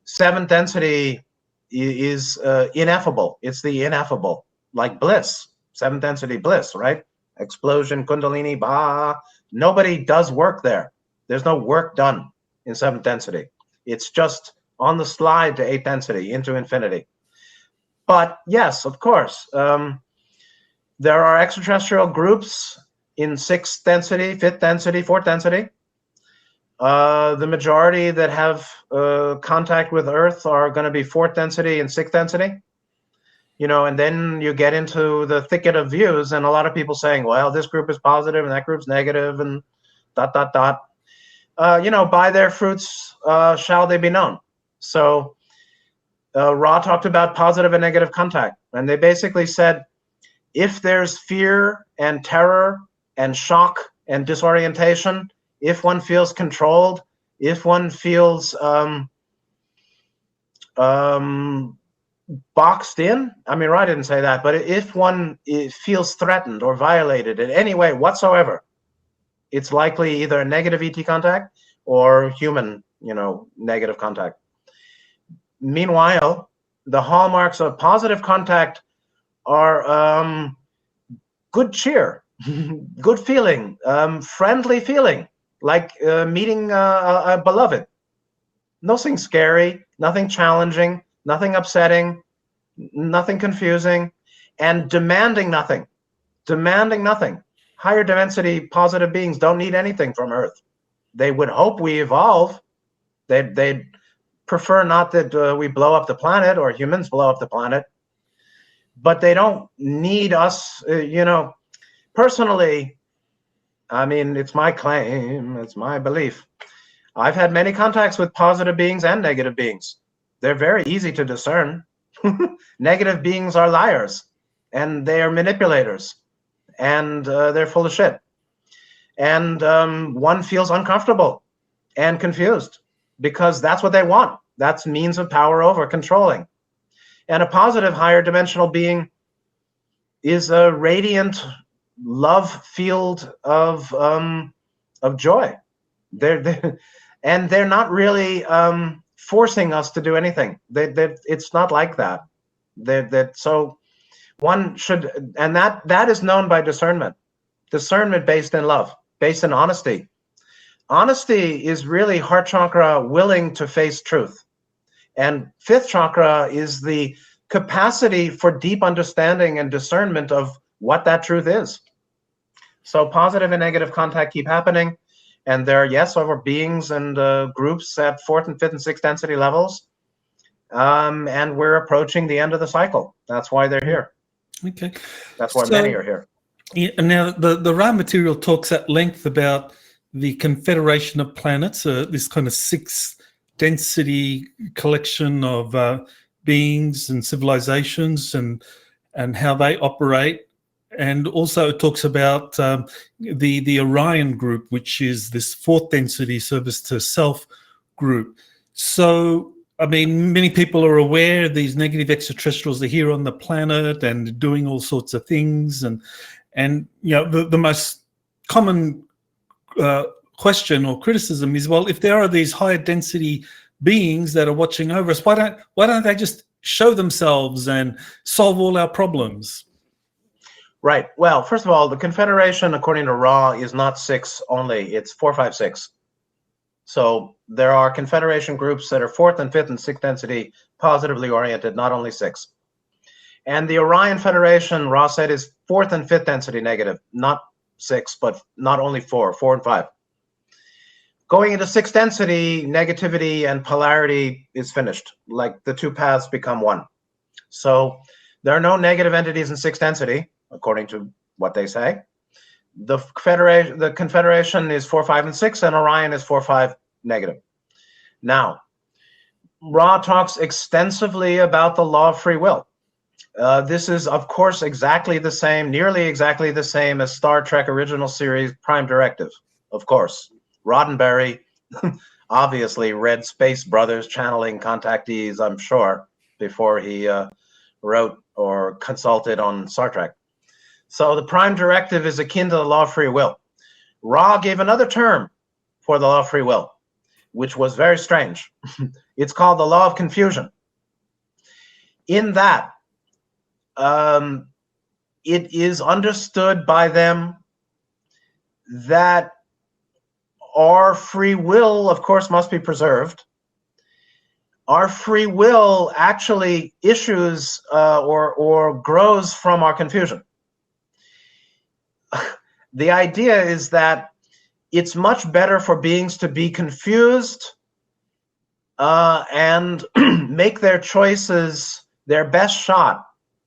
seventh density is ineffable. It's the ineffable, like bliss, seventh density bliss, right? Explosion, kundalini, bah. Nobody does work there. There's no work done in seventh density. It's just on the slide to eighth density, into infinity. But yes, of course, there are extraterrestrial groups in sixth density, fifth density, fourth density. The majority that have contact with Earth are going to be fourth density and sixth density. You know, and then you get into the thicket of views, and a lot of people saying, well, this group is positive and that group's negative, and ... You know, by their fruits shall they be known. So Ra talked about positive and negative contact, and they basically said, if there's fear and terror and shock and disorientation, if one feels controlled, if one feels boxed in, I mean, Ra didn't say that, but if one feels threatened or violated in any way whatsoever, it's likely either a negative ET contact or human, you know, negative contact. Meanwhile, the hallmarks of positive contact are good cheer, good feeling, friendly feeling, like meeting a beloved. Nothing scary, nothing challenging, nothing upsetting, nothing confusing, and demanding nothing. Demanding nothing. Higher density positive beings don't need anything from Earth. They would hope we evolve. They'd prefer not that we blow up the planet or humans blow up the planet, but they don't need us, you know. Personally, I mean, it's my claim, it's my belief. I've had many contacts with positive beings and negative beings. They're very easy to discern. Negative beings are liars, and they are manipulators, and they're full of shit. And one feels uncomfortable and confused because that's what they want. That's means of power over controlling. And a positive higher dimensional being is a radiant love field of joy. They're not really forcing us to do anything. It's not like that. So one should, and that is known by discernment. Discernment based in love, based in honesty. Honesty is really heart chakra willing to face truth. And fifth chakra is the capacity for deep understanding and discernment of what that truth is. So positive and negative contact keep happening. And there are, yes, over beings and groups at fourth and fifth and sixth density levels. And we're approaching the end of the cycle. That's why they're here. Okay. That's why many are here. Yeah, now, the raw material talks at length about the Confederation of Planets, this kind of sixth density collection of beings and civilizations and how they operate. And also it talks about the Orion group, which is this fourth density service to self group. So, I mean, many people are aware these negative extraterrestrials are here on the planet and doing all sorts of things. And you know, the most common question or criticism is, well, if there are these higher density beings that are watching over us, why don't they just show themselves and solve all our problems? Right. Well, first of all, the Confederation, according to Ra, is not six only. It's 4, 5, 6. So there are Confederation groups that are fourth and fifth and sixth density positively oriented, not only six. And the Orion Federation, Ra said, is fourth and fifth density negative, not six, but not only 4 and 5. Going into sixth density, negativity and polarity is finished. Like the two paths become one. So there are no negative entities in sixth density, according to what they say. The Confederation is 4, 5, and 6, and Orion is 4, 5 negative. Now, Ra talks extensively about the law of free will. This is, of course, exactly the same, nearly exactly the same as Star Trek original series Prime Directive, of course. Roddenberry obviously read Space Brothers channeling contactees, I'm sure, before he wrote or consulted on Star Trek. So the Prime Directive is akin to the law of free will. Ra gave another term for the law of free will, which was very strange. It's called the law of confusion. In that, it is understood by them that our free will, of course, must be preserved. Our free will actually issues or grows from our confusion. The idea is that it's much better for beings to be confused and make their choices their best shot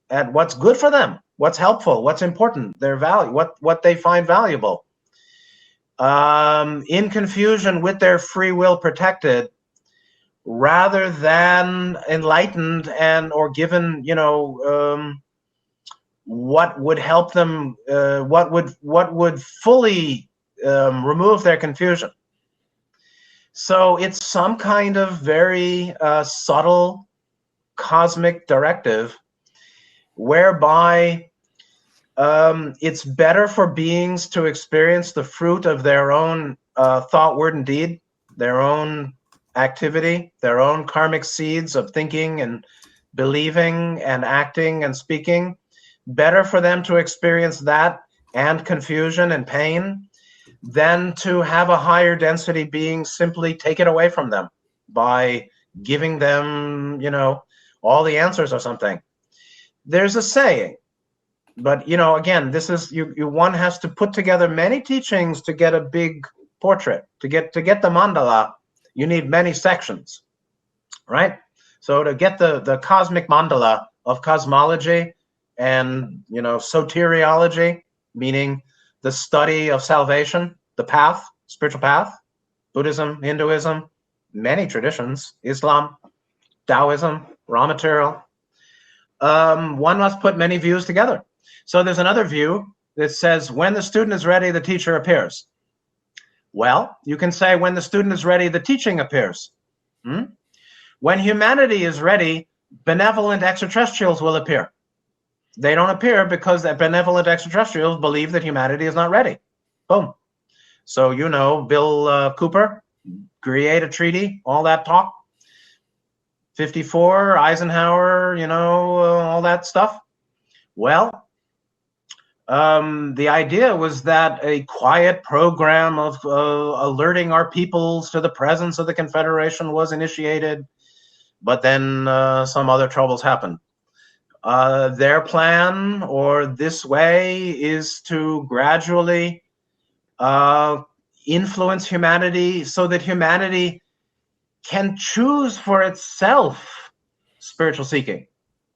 at what's good for them, what's helpful, what's important, their value, what they find valuable. In confusion with their free will protected, rather than enlightened and or given, you know, what would help them, what would fully remove their confusion. So it's some kind of very subtle cosmic directive whereby it's better for beings to experience the fruit of their own thought, word, and deed, their own activity, their own karmic seeds of thinking and believing and acting and speaking. Better for them to experience that and confusion and pain than to have a higher density being simply take it away from them by giving them, you know, all the answers or something. There's a saying, but, you know, again, this is, one has to put together many teachings to get a big portrait. To get the mandala, you need many sections, right? So to get the cosmic mandala of cosmology and, you know, soteriology, meaning the study of salvation, the path, spiritual path, Buddhism, Hinduism, many traditions, Islam, Taoism, raw material, one must put many views together. So there's another view that says, when the student is ready, the teacher appears. Well, you can say, when the student is ready, the teaching appears. When humanity is ready, benevolent extraterrestrials will appear. They don't appear because the benevolent extraterrestrials believe that humanity is not ready. Boom. So, you know, Bill Cooper, create a treaty, all that talk. 54, Eisenhower, you know, all that stuff. Well, the idea was that a quiet program of alerting our peoples to the presence of the Confederation was initiated. but then some other troubles happened. Their plan, or this way, is to gradually influence humanity so that humanity can choose for itself spiritual seeking,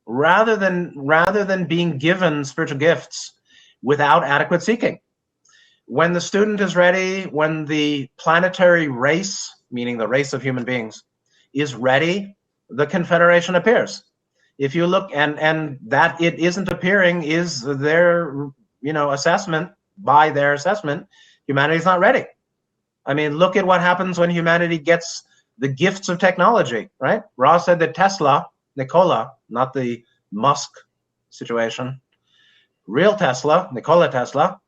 rather than being given spiritual gifts without adequate seeking. When the student is ready, when the planetary race, meaning the race of human beings, is ready, the Confederation appears. If you look, and that it isn't appearing is their, assessment. By their assessment, humanity's not ready. I mean, look at what happens when humanity gets the gifts of technology, right? Ross said that Nikola, not the Musk situation, real Tesla, Nikola Tesla,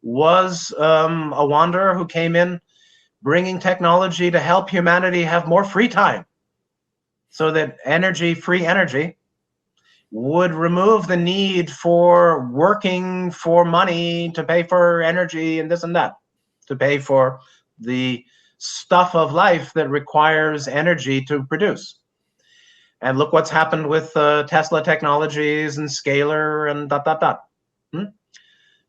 was a wanderer who came in bringing technology to help humanity have more free time, so that free energy, would remove the need for working for money to pay for energy and this and that, to pay for the stuff of life that requires energy to produce. And look what's happened with Tesla Technologies and Scalar and ...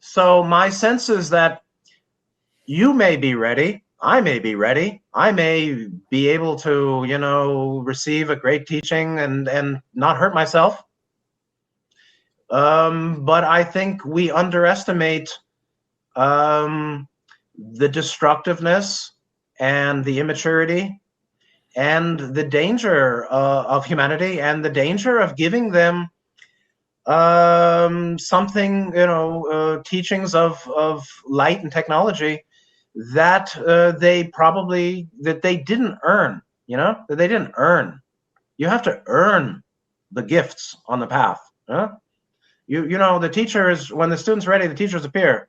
So my sense is that you may be ready, I may be ready, I may be able to, receive a great teaching and not hurt myself. But I think we underestimate the destructiveness and the immaturity and the danger of humanity, and the danger of giving them something, teachings of light and technology that they didn't earn, that they didn't earn. You have to earn the gifts on the path. The teacher is, when the student's ready, the teachers appear.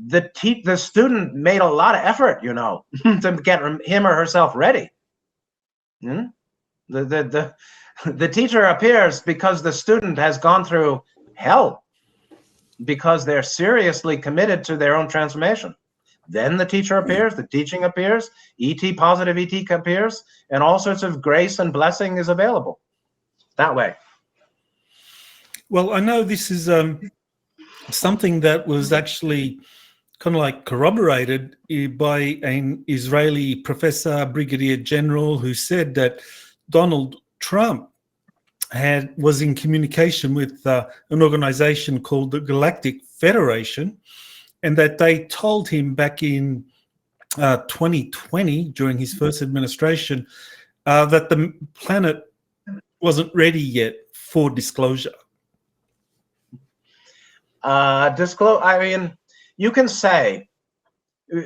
The student made a lot of effort, to get him or herself ready. The teacher appears because the student has gone through hell, because they're seriously committed to their own transformation. Then the teacher appears, the teaching appears, positive ET appears, and all sorts of grace and blessing is available that way. Well, I know this is something that was actually kind of like corroborated by an Israeli professor, brigadier general, who said that Donald Trump was in communication with an organization called the Galactic Federation, and that they told him back in 2020, during his first administration, that the planet wasn't ready yet for disclosure. I mean, you can say,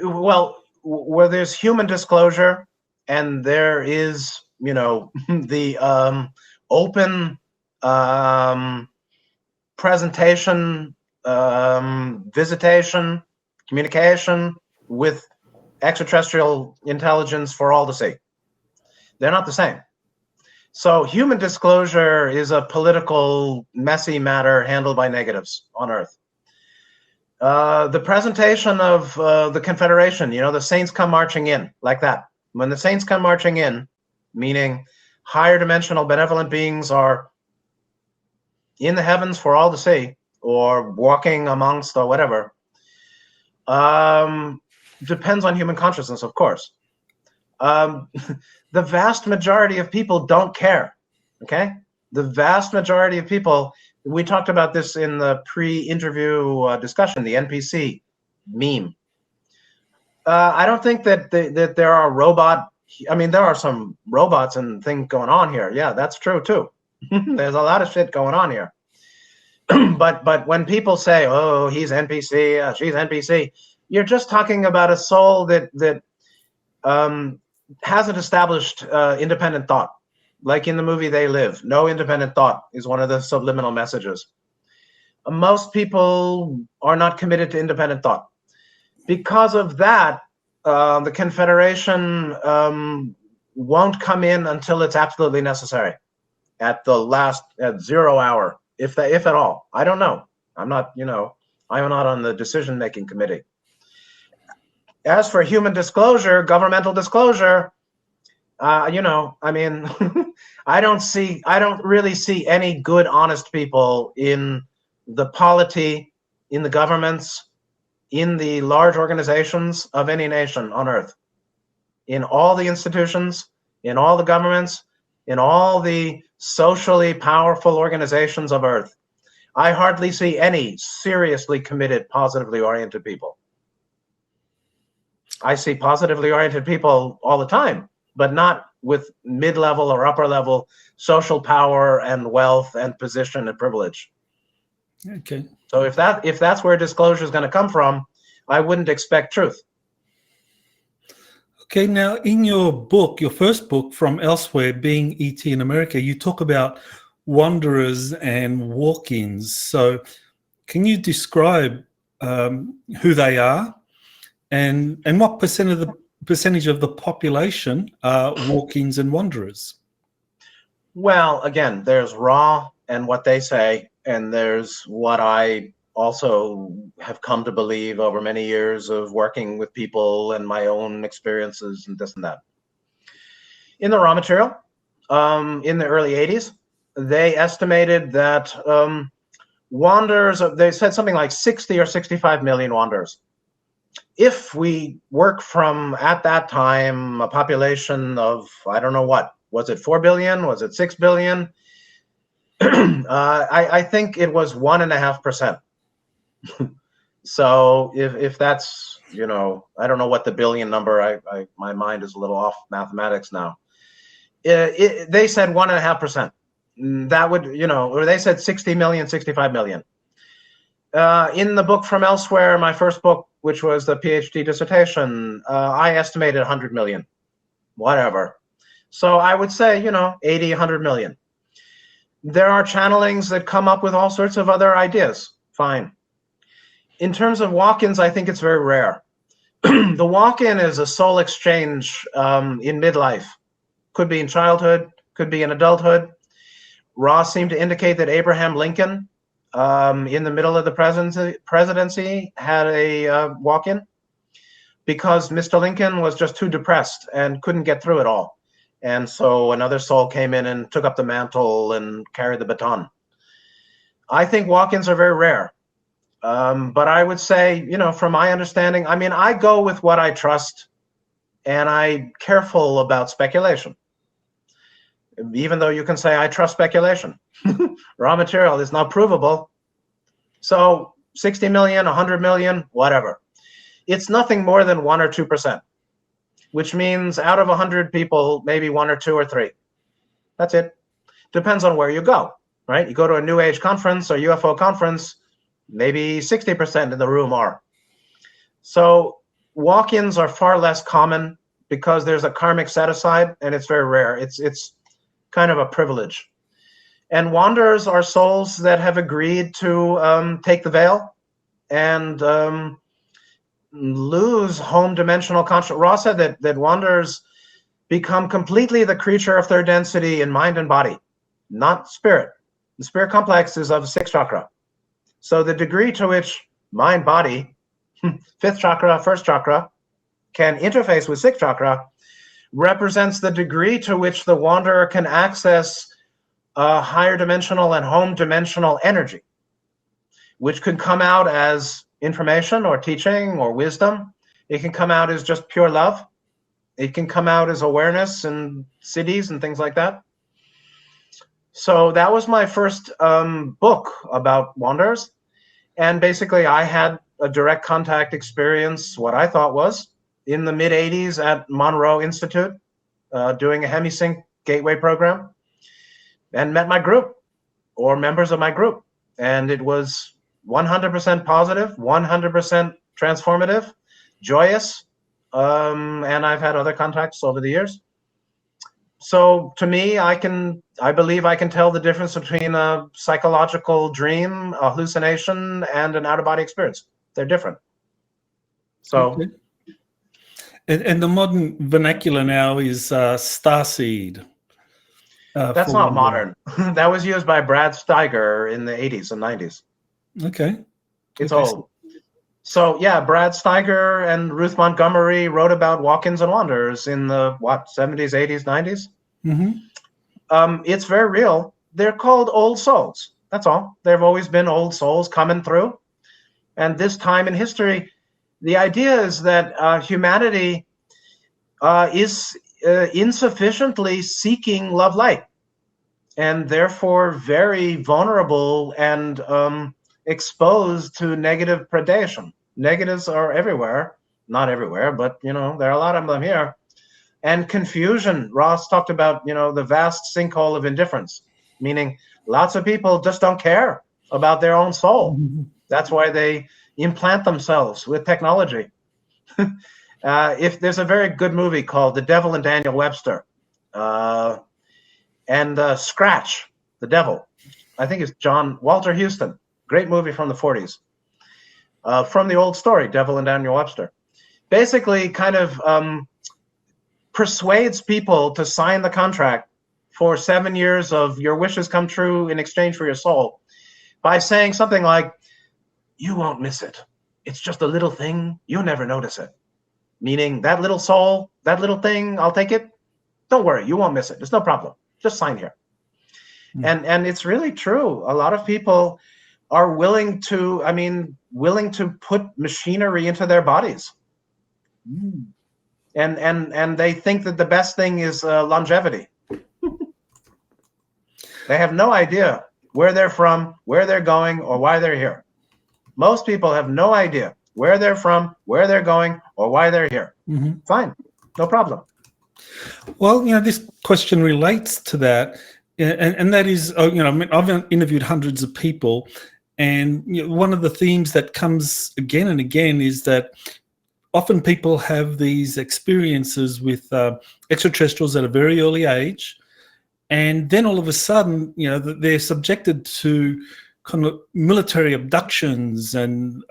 well, where there's human disclosure and there is, the open presentation, visitation, communication with extraterrestrial intelligence for all to see. They're not the same. So human disclosure is a political, messy matter handled by negatives on Earth. The presentation of the Confederation, the saints come marching in, like that. When the saints come marching in, meaning higher dimensional benevolent beings are in the heavens for all to see, or walking amongst, or whatever, depends on human consciousness, of course. The vast majority of people don't care, okay? The vast majority of people, we talked about this in the pre-interview discussion, the NPC meme. I don't think that there are there are some robots and things going on here. Yeah, that's true too. There's a lot of shit going on here. But when people say, oh, he's NPC, she's NPC, you're just talking about a soul that hasn't established independent thought. Like in the movie They Live, no independent thought is one of the subliminal messages. Most people are not committed to independent thought. Because of that, the Confederation won't come in until it's absolutely necessary, at 0 hour, if at all. I don't know. I'm not on the decision-making committee. As for human disclosure, governmental disclosure, I mean, I don't really see any good, honest people in the polity, in the governments, in the large organizations of any nation on earth, in all the institutions, in all the governments, in all the socially powerful organizations of earth. I hardly see any seriously committed, positively oriented people. I see positively oriented people all the time, but not with mid-level or upper-level social power and wealth and position and privilege. Okay. So if that's where disclosure is going to come from, I wouldn't expect truth. Okay, now in your book, your first book, From Elsewhere, Being E.T. in America, you talk about wanderers and walk-ins. So can you describe who they are and what percentage of the population are walk-ins and wanderers? Well, again, there's raw and what they say, and there's what I also have come to believe over many years of working with people and my own experiences and this and that. In the raw material, in the early 80s, they estimated that wanderers, they said something like 60 or 65 million wanderers. If we work from, at that time, a population of, I don't know what, was it 4 billion? Was it 6 billion? I think it was 1.5%. So if that's, I don't know what the billion number, my mind is a little off mathematics now. They said 1.5%. That would, or they said 60 million, 65 million. In the book From Elsewhere, my first book, which was the PhD dissertation, I estimated 100 million, whatever. So I would say, 80, 100 million. There are channelings that come up with all sorts of other ideas. Fine. In terms of walk-ins, I think it's very rare. The walk-in is a soul exchange in midlife. Could be in childhood, could be in adulthood. Ross seemed to indicate that Abraham Lincoln, in the middle of the presidency, had a walk-in because Mr. Lincoln was just too depressed and couldn't get through it all. And so another soul came in and took up the mantle and carried the baton. I think walk-ins are very rare. But I would say, from my understanding, I go with what I trust, and I'm careful about speculation. Even though you can say I trust speculation. Raw material is not provable. So 60 million, 100 million, whatever. It's nothing more than 1 or 2%, which means out of 100 people, maybe 1 or 2 or 3. That's it. Depends on where you go, right? You go to a New Age conference or UFO conference, maybe 60% in the room are. So walk-ins are far less common because there's a karmic set-aside, and it's very rare. It's kind of a privilege. And wanderers are souls that have agreed to take the veil and lose home dimensional consciousness. Ross said that wanderers become completely the creature of third density in mind and body, not spirit. The spirit complex is of 6th chakra. So the degree to which mind, body, 5th chakra, 1st chakra, can interface with 6th chakra represents the degree to which the wanderer can access higher dimensional and home dimensional energy, which could come out as information or teaching or wisdom. It can come out as just pure love. It can come out as awareness in cities and things like that. So that was my first book about wanderers. And basically I had a direct contact experience, what I thought was, in the mid-'80s at Monroe Institute, doing a HemiSync gateway program, and met my group, or members of my group. And it was 100% positive, 100% transformative, joyous, and I've had other contacts over the years. So to me, I believe I can tell the difference between a psychological dream, a hallucination, and an out-of-body experience. They're different. So. Okay. And the modern vernacular now is starseed. That's not modern. That was used by Brad Steiger in the 80s and 90s. Okay. It's old. So yeah, Brad Steiger and Ruth Montgomery wrote about walk-ins and wanderers in the 70s, 80s, 90s. It's very real. They're called old souls. That's all. They've always been old souls coming through. And this time in history, the idea is that humanity is insufficiently seeking love light, and therefore very vulnerable and exposed to negative predation. Negatives are everywhere. Not everywhere, but there are a lot of them here. And confusion. Ross talked about the vast sinkhole of indifference, meaning lots of people just don't care about their own soul. That's why they implant themselves with technology. If there's a very good movie called The Devil and Daniel Webster, and Scratch, the Devil, I think it's Walter Huston, great movie from the 40s, from the old story, Devil and Daniel Webster. Basically kind of persuades people to sign the contract for 7 years of your wishes come true in exchange for your soul by saying something like, you won't miss it. It's just a little thing. You'll never notice it. Meaning that little soul, that little thing, I'll take it. Don't worry, you won't miss it. There's no problem. Just sign here. And it's really true. A lot of people are willing to put machinery into their bodies. And they think that the best thing is longevity. They have no idea where they're from, where they're going, or why they're here. Most people have no idea where they're from, where they're going, or why they're here. Fine, no problem. Well, this question relates to that, and that is, I've interviewed hundreds of people, and one of the themes that comes again and again is that often people have these experiences with extraterrestrials at a very early age, and then all of a sudden, they're subjected to kind of military abductions and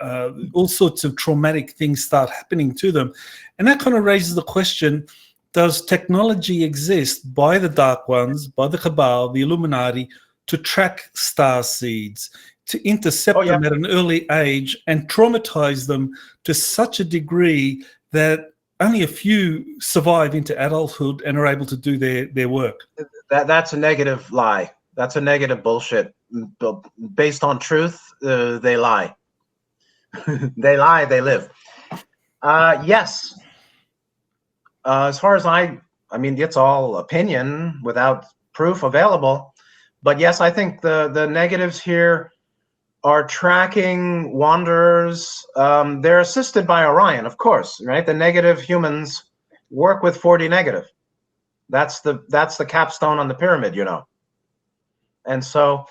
all sorts of traumatic things start happening to them. And that kind of raises the question, does technology exist by the Dark Ones, by the Cabal, the Illuminati, to track star seeds, to intercept them at an early age and traumatize them to such a degree that only a few survive into adulthood and are able to do their work? That's a negative lie. That's a negative bullshit. Based on truth, they lie. They lie, they live. Yes. As far as I mean, it's all opinion without proof available. But yes, I think the negatives here are tracking wanderers. They're assisted by Orion, of course, right? The negative humans work with 4D negative. That's the capstone on the pyramid, And so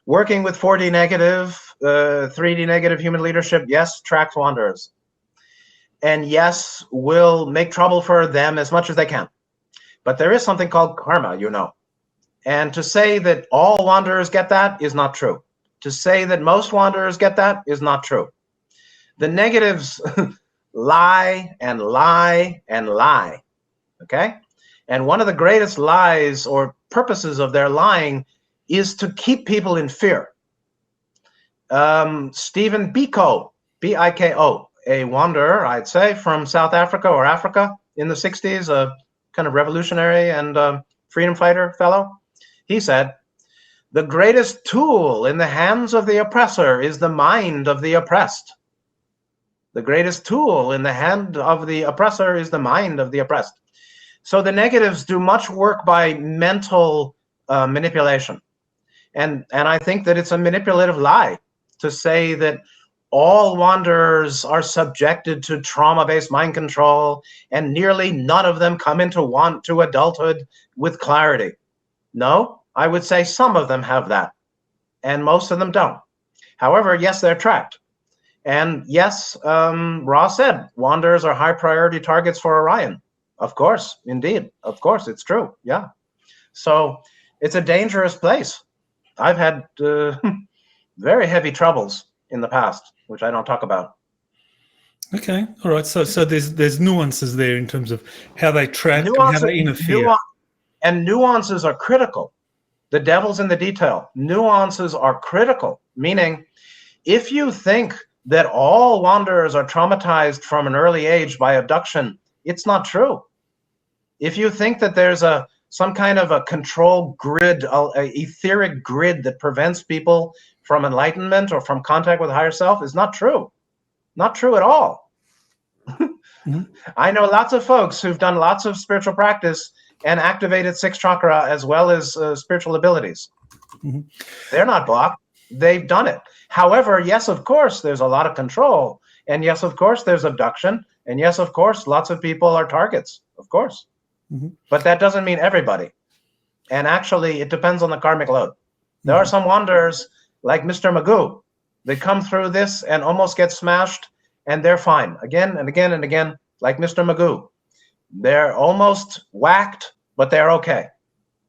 working with 4D negative, 3D negative human leadership, yes, tracks wanderers. And yes, will make trouble for them as much as they can. But there is something called karma, And to say that all wanderers get that is not true. To say that most wanderers get that is not true. The negatives lie and lie and lie, okay? And one of the greatest lies or purposes of their lying is to keep people in fear. Stephen Biko, B-I-K-O, a wanderer, I'd say, from South Africa or Africa in the 60s, a kind of revolutionary and freedom fighter fellow. He said, the greatest tool in the hands of the oppressor is the mind of the oppressed. The greatest tool in the hand of the oppressor is the mind of the oppressed. So the negatives do much work by mental manipulation. And I think that it's a manipulative lie to say that all wanderers are subjected to trauma-based mind control and nearly none of them come into adulthood with clarity. No, I would say some of them have that and most of them don't. However, yes, they're tracked. And yes, Ross said, wanderers are high priority targets for Orion. Of course, indeed. Of course, it's true. Yeah. So it's a dangerous place. I've had very heavy troubles in the past, which I don't talk about. Okay. All right. So there's nuances there in terms of how they track and how they interfere. And nuances are critical. The devil's in the detail. Nuances are critical, meaning if you think that all wanderers are traumatized from an early age by abduction, it's not true. If you think that there's some kind of a control grid, a etheric grid that prevents people from enlightenment or from contact with higher self, is not true. Not true at all. Mm-hmm. I know lots of folks who've done lots of spiritual practice and activated sixth chakra as well as spiritual abilities. Mm-hmm. They're not blocked. They've done it. However, yes, of course, there's a lot of control. And yes, of course, there's abduction. And yes, of course, lots of people are targets, of course. Mm-hmm. But that doesn't mean everybody. And actually, it depends on the karmic load. There are some wanderers like Mr. Magoo that come through this and almost get smashed, and they're fine again and again and again, like Mr. Magoo. They're almost whacked, but they're okay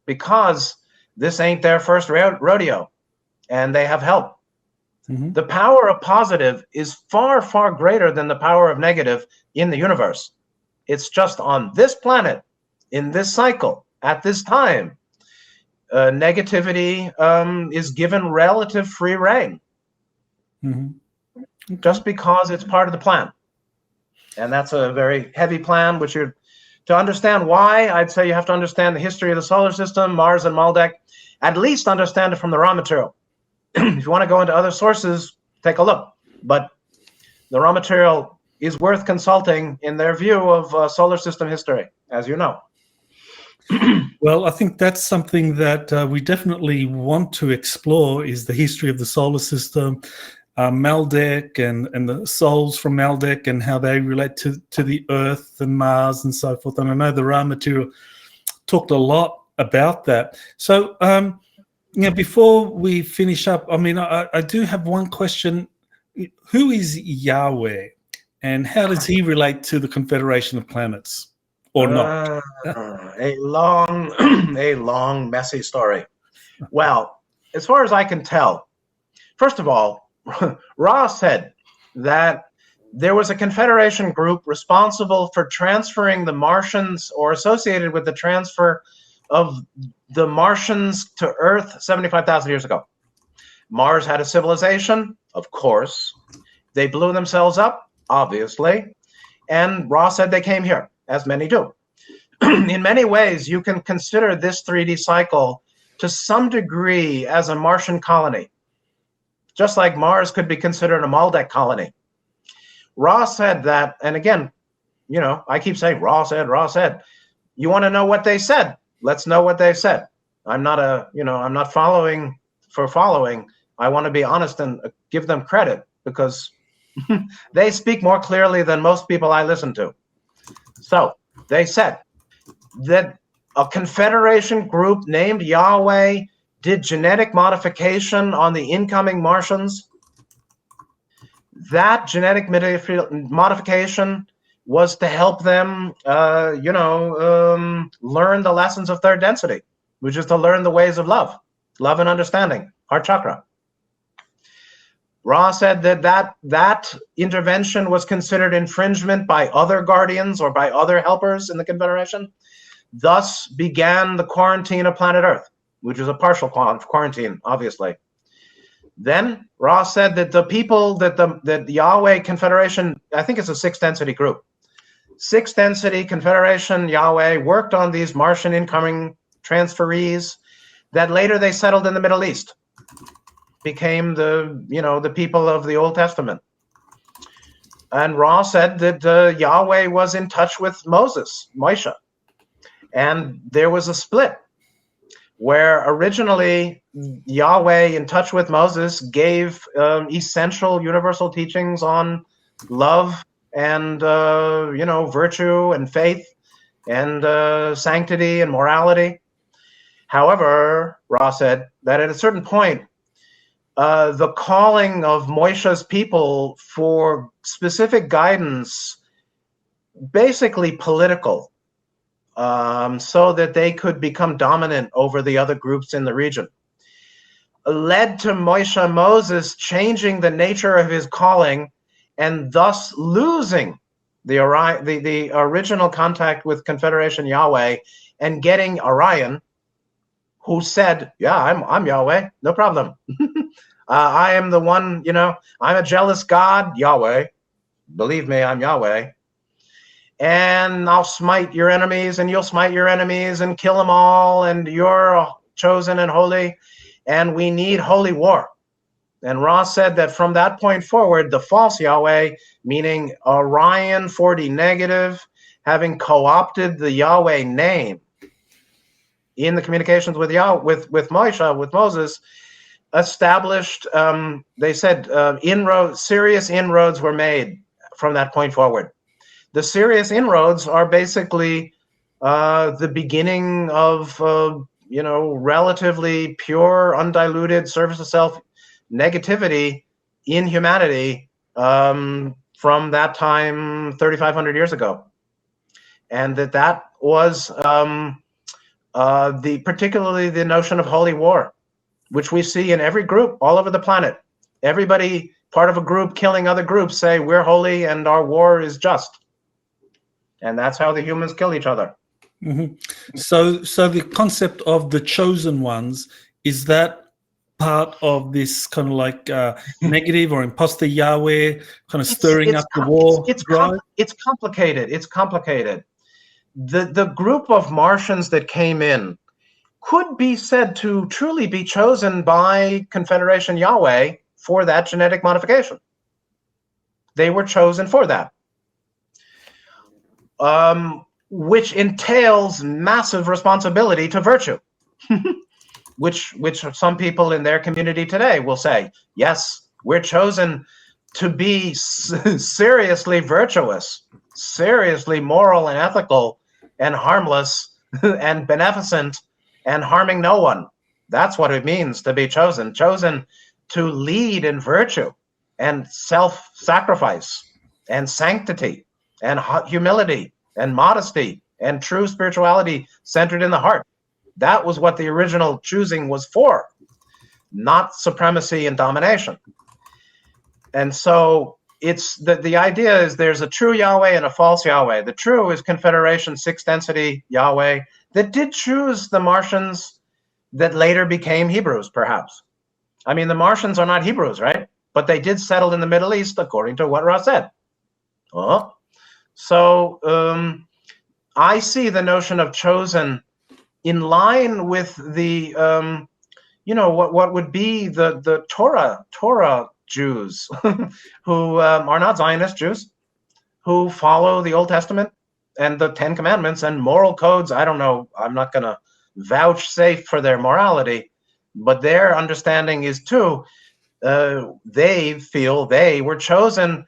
because this ain't their first rodeo, and they have help. Mm-hmm. The power of positive is far, far greater than the power of negative in the universe. It's just on this planet, in this cycle, at this time, negativity is given relative free rein. Mm-hmm. Just because it's part of the plan. And that's a very heavy plan, which to understand why, I'd say you have to understand the history of the solar system, Mars and Maldek, at least understand it from the raw material. If you want to go into other sources, take a look. But the raw material is worth consulting in their view of solar system history, as you know. Well, I think that's something that we definitely want to explore, is the history of the solar system, Maldek and the souls from Maldek and how they relate to the Earth and Mars and so forth. And I know the raw material talked a lot about that. So, before we finish up, I mean, I do have one question. Who is Yahweh, and how does he relate to the Confederation of Planets, or not? A long, messy story. Well, as far as I can tell, first of all, Ra said that there was a Confederation group responsible for transferring the Martians, or associated with the transfer of the Martians to Earth 75,000 years ago. Mars had a civilization, of course. They blew themselves up, obviously. And Ra said they came here, as many do. In many ways, you can consider this 3D cycle to some degree as a Martian colony, just like Mars could be considered a Maldek colony. Ra said that, and again, I keep saying Ra said. You want to know what they said? Let's know what they said. I'm not following for following. I want to be honest and give them credit, because they speak more clearly than most people I listen to. So they said that a Confederation group named Yahweh did genetic modification on the incoming Martians. That genetic modification was to help them, learn the lessons of third density, which is to learn the ways of love and understanding, heart chakra. Ra said that intervention was considered infringement by other guardians or by other helpers in the Confederation. Thus began the quarantine of planet Earth, which is a partial quarantine, obviously. Then Ra said that the people that the Yahweh Confederation, I think it's a sixth density group, sixth density Confederation Yahweh worked on these Martian incoming transferees that later they settled in the Middle East, became the people of the Old Testament. And Ra said that Yahweh was in touch with Moshe, and there was a split where originally Yahweh, in touch with Moses, gave essential universal teachings on love and virtue and faith and sanctity and morality. However, Ra said that at a certain point, the calling of Moshe's people for specific guidance, basically political, so that they could become dominant over the other groups in the region, led to Moses changing the nature of his calling and thus losing the original contact with Confederation Yahweh and getting Orion, who said, yeah, I'm Yahweh, no problem. I am the one, I'm a jealous God, Yahweh. Believe me, I'm Yahweh. And I'll smite your enemies, and you'll smite your enemies and kill them all, and you're chosen and holy, and we need holy war. And Ra said that from that point forward, the false Yahweh, meaning Orion 40 negative, having co-opted the Yahweh name in the communications with Moshe, with Moses, established, they said, serious inroads were made from that point forward. The serious inroads are basically the beginning of, relatively pure, undiluted service of self negativity in humanity from that time 3,500 years ago. And that was particularly the notion of holy war, which we see in every group all over the planet. Everybody part of a group killing other groups say we're holy and our war is just. And that's how the humans kill each other. Mm-hmm. So the concept of the chosen ones, is that part of this kind of like negative or imposter Yahweh kind of stirring up the war? It's complicated. It's complicated. The group of Martians that came in could be said to truly be chosen by Confederation Yahweh for that genetic modification. They were chosen for that. Which entails massive responsibility to virtue, which some people in their community today will say, yes, we're chosen to be seriously virtuous, seriously moral and ethical and harmless and beneficent and harming no one. That's what it means to be chosen to lead in virtue and self-sacrifice and sanctity and humility and modesty and true spirituality centered in the heart. That was what the original choosing was for, not supremacy and domination. And so it's the idea is there's a true Yahweh and a false Yahweh. The true is Confederation 6 density Yahweh that did choose the Martians that later became Hebrews, perhaps. I mean, the Martians are not Hebrews, right? But they did settle in the Middle East according to what Ra said. So I see the notion of chosen in line with the, what would be the Torah Jews who are not Zionist Jews, who follow the Old Testament and the Ten Commandments and moral codes. I don't know. I'm not going to vouchsafe for their morality, but their understanding is too, they feel they were chosen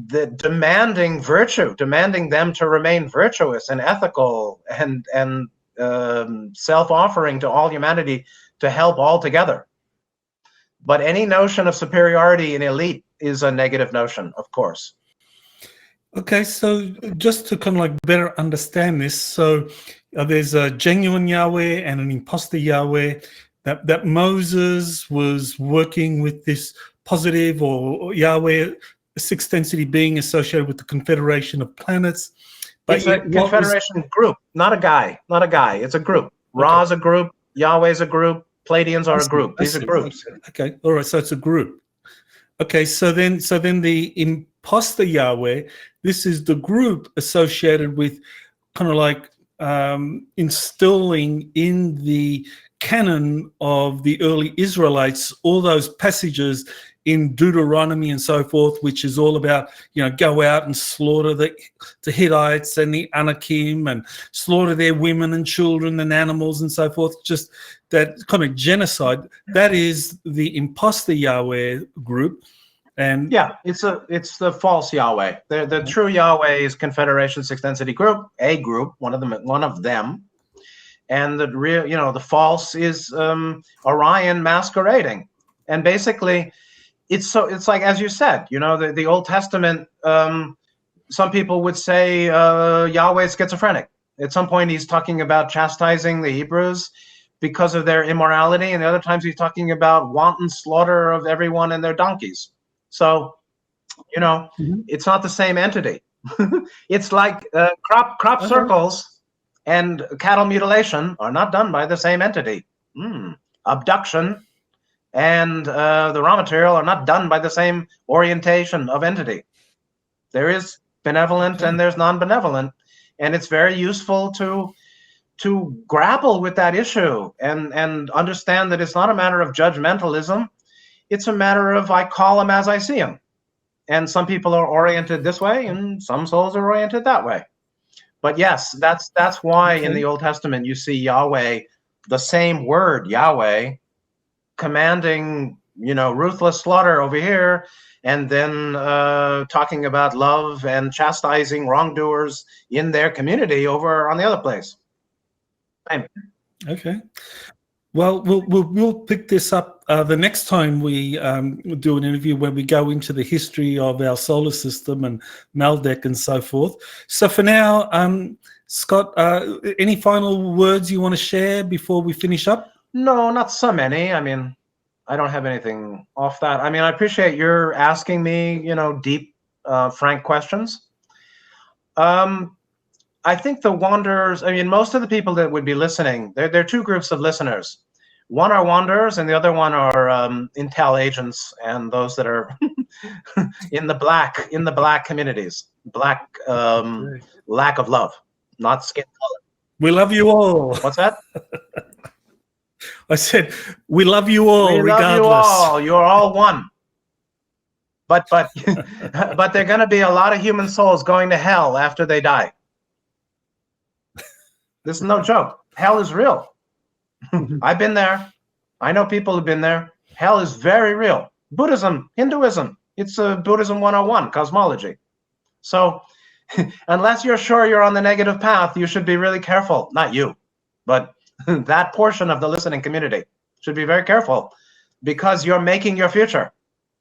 demanding virtue, demanding them to remain virtuous and ethical and self-offering to all humanity to help all together. But any notion of superiority in elite is a negative notion, of course. Okay, so just to kind of like better understand this, so there's a genuine Yahweh and an imposter Yahweh, that Moses was working with this positive or Yahweh, 6th density being associated with the Confederation of Planets. But it's a confederation group, not a guy. It's a group. Ra's a group, Yahweh's a group, Pleiadians are a group. These are groups. Okay, all right, so it's a group. Okay, so then the imposter Yahweh, this is the group associated with kind of like instilling in the canon of the early Israelites all those passages in Deuteronomy and so forth, which is all about, go out and slaughter the Hittites and the Anakim and slaughter their women and children and animals and so forth. Just that kind of genocide. That is the imposter Yahweh group. And yeah, it's the false Yahweh. The true Yahweh is Confederation 6th density group, a group, one of them. And the real, the false is Orion masquerading. And basically, it's like, as you said, the Old Testament, some people would say Yahweh is schizophrenic. At some point, he's talking about chastising the Hebrews because of their immorality, and the other times he's talking about wanton slaughter of everyone and their donkeys. So, it's not the same entity. It's like crop circles and cattle mutilation are not done by the same entity. abduction and the raw material are not done by the same orientation of entity. There is benevolent and there's non-benevolent, and it's very useful to grapple with that issue and understand that it's not a matter of judgmentalism. It's a matter of I call them as I see them. And some people are oriented this way and some souls are oriented that way. But yes, that's why in the Old Testament you see Yahweh, the same word Yahweh, commanding, ruthless slaughter over here, and then talking about love and chastising wrongdoers in their community over on the other place. Same. Okay. Well, we'll pick this up the next time we do an interview where we go into the history of our solar system and Mandelker and so forth. So for now, Scott, any final words you want to share before we finish up? No, not so many. I mean, I don't have anything off that. I mean, I appreciate your asking me, deep, frank questions. I think the wanderers, most of the people that would be listening, there are two groups of listeners. One are wanderers and the other one are intel agents and those that are in the black communities, black lack of love, not skin color. We love you all. What's that? I said, we love you all, regardless. We love you all. You're all one. But but there are going to be a lot of human souls going to hell after they die. This is no joke. Hell is real. I've been there. I know people who've been there. Hell is very real. Buddhism, Hinduism, it's Buddhism 101, cosmology. So unless you're sure you're on the negative path, you should be really careful. Not you, but that portion of the listening community should be very careful, because you're making your future.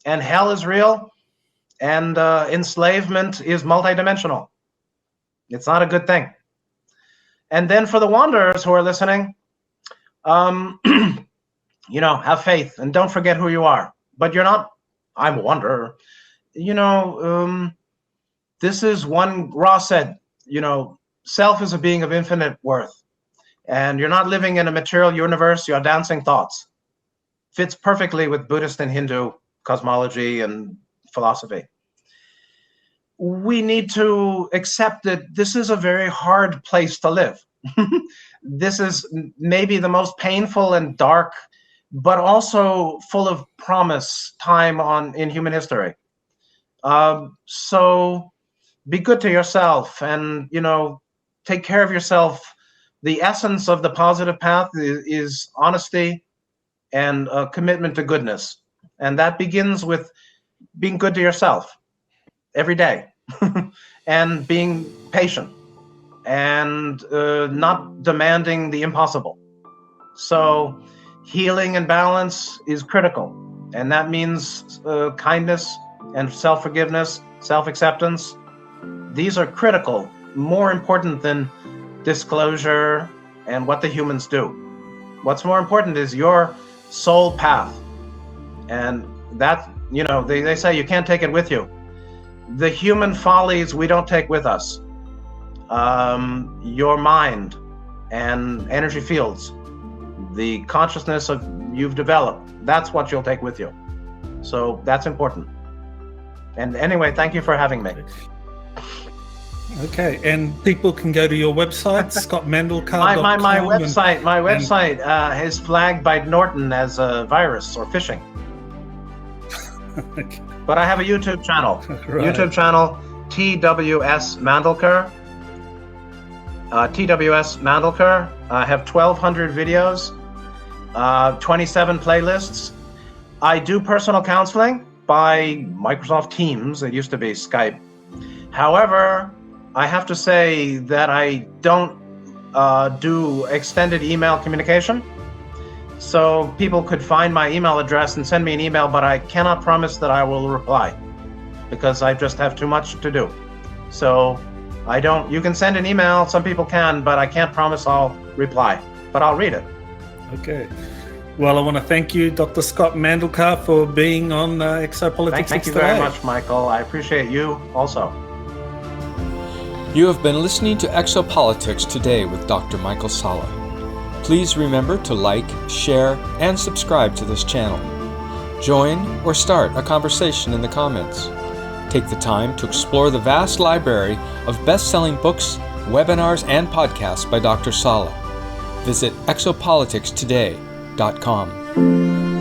And hell is real, and enslavement is multidimensional. It's not a good thing. And then for the wanderers who are listening, have faith and don't forget who you are. But you're not, I'm a wanderer. This is one, Ross said, self is a being of infinite worth. And you're not living in a material universe, you're dancing thoughts. Fits perfectly with Buddhist and Hindu cosmology and philosophy. We need to accept that this is a very hard place to live. This is maybe the most painful and dark, but also full of promise time in human history. So be good to yourself and, take care of yourself. The essence of the positive path is honesty and a commitment to goodness. And that begins with being good to yourself every day and being patient and not demanding the impossible. So healing and balance is critical. And that means kindness and self-forgiveness, self-acceptance. These are critical, more important than disclosure and what the humans do. What's more important is your soul path. And that, they say you can't take it with you. The human follies we don't take with us. Your mind and energy fields, the consciousness of you've developed, that's what you'll take with you. So that's important. And anyway, thank you for having me. Okay, and people can go to your website, scottmandelker.com. My website is flagged by Norton as a virus or phishing. Okay. But I have a YouTube channel. Right. YouTube channel, TWS Mandelker. TWS Mandelker. I have 1,200 videos, 27 playlists. I do personal counseling by Microsoft Teams. It used to be Skype. However, I have to say that I don't do extended email communication. So people could find my email address and send me an email, but I cannot promise that I will reply because I just have too much to do. So I don't, you can send an email, some people can, but I can't promise I'll reply, but I'll read it. Okay. Well, I want to thank you, Dr. Scott Mandelker, for being on Exopolitics. Thank you very much, Michael. I appreciate you also. You have been listening to Exopolitics Today with Dr. Michael Salla. Please remember to like, share, and subscribe to this channel. Join or start a conversation in the comments. Take the time to explore the vast library of best-selling books, webinars, and podcasts by Dr. Sala. Visit exopoliticstoday.com.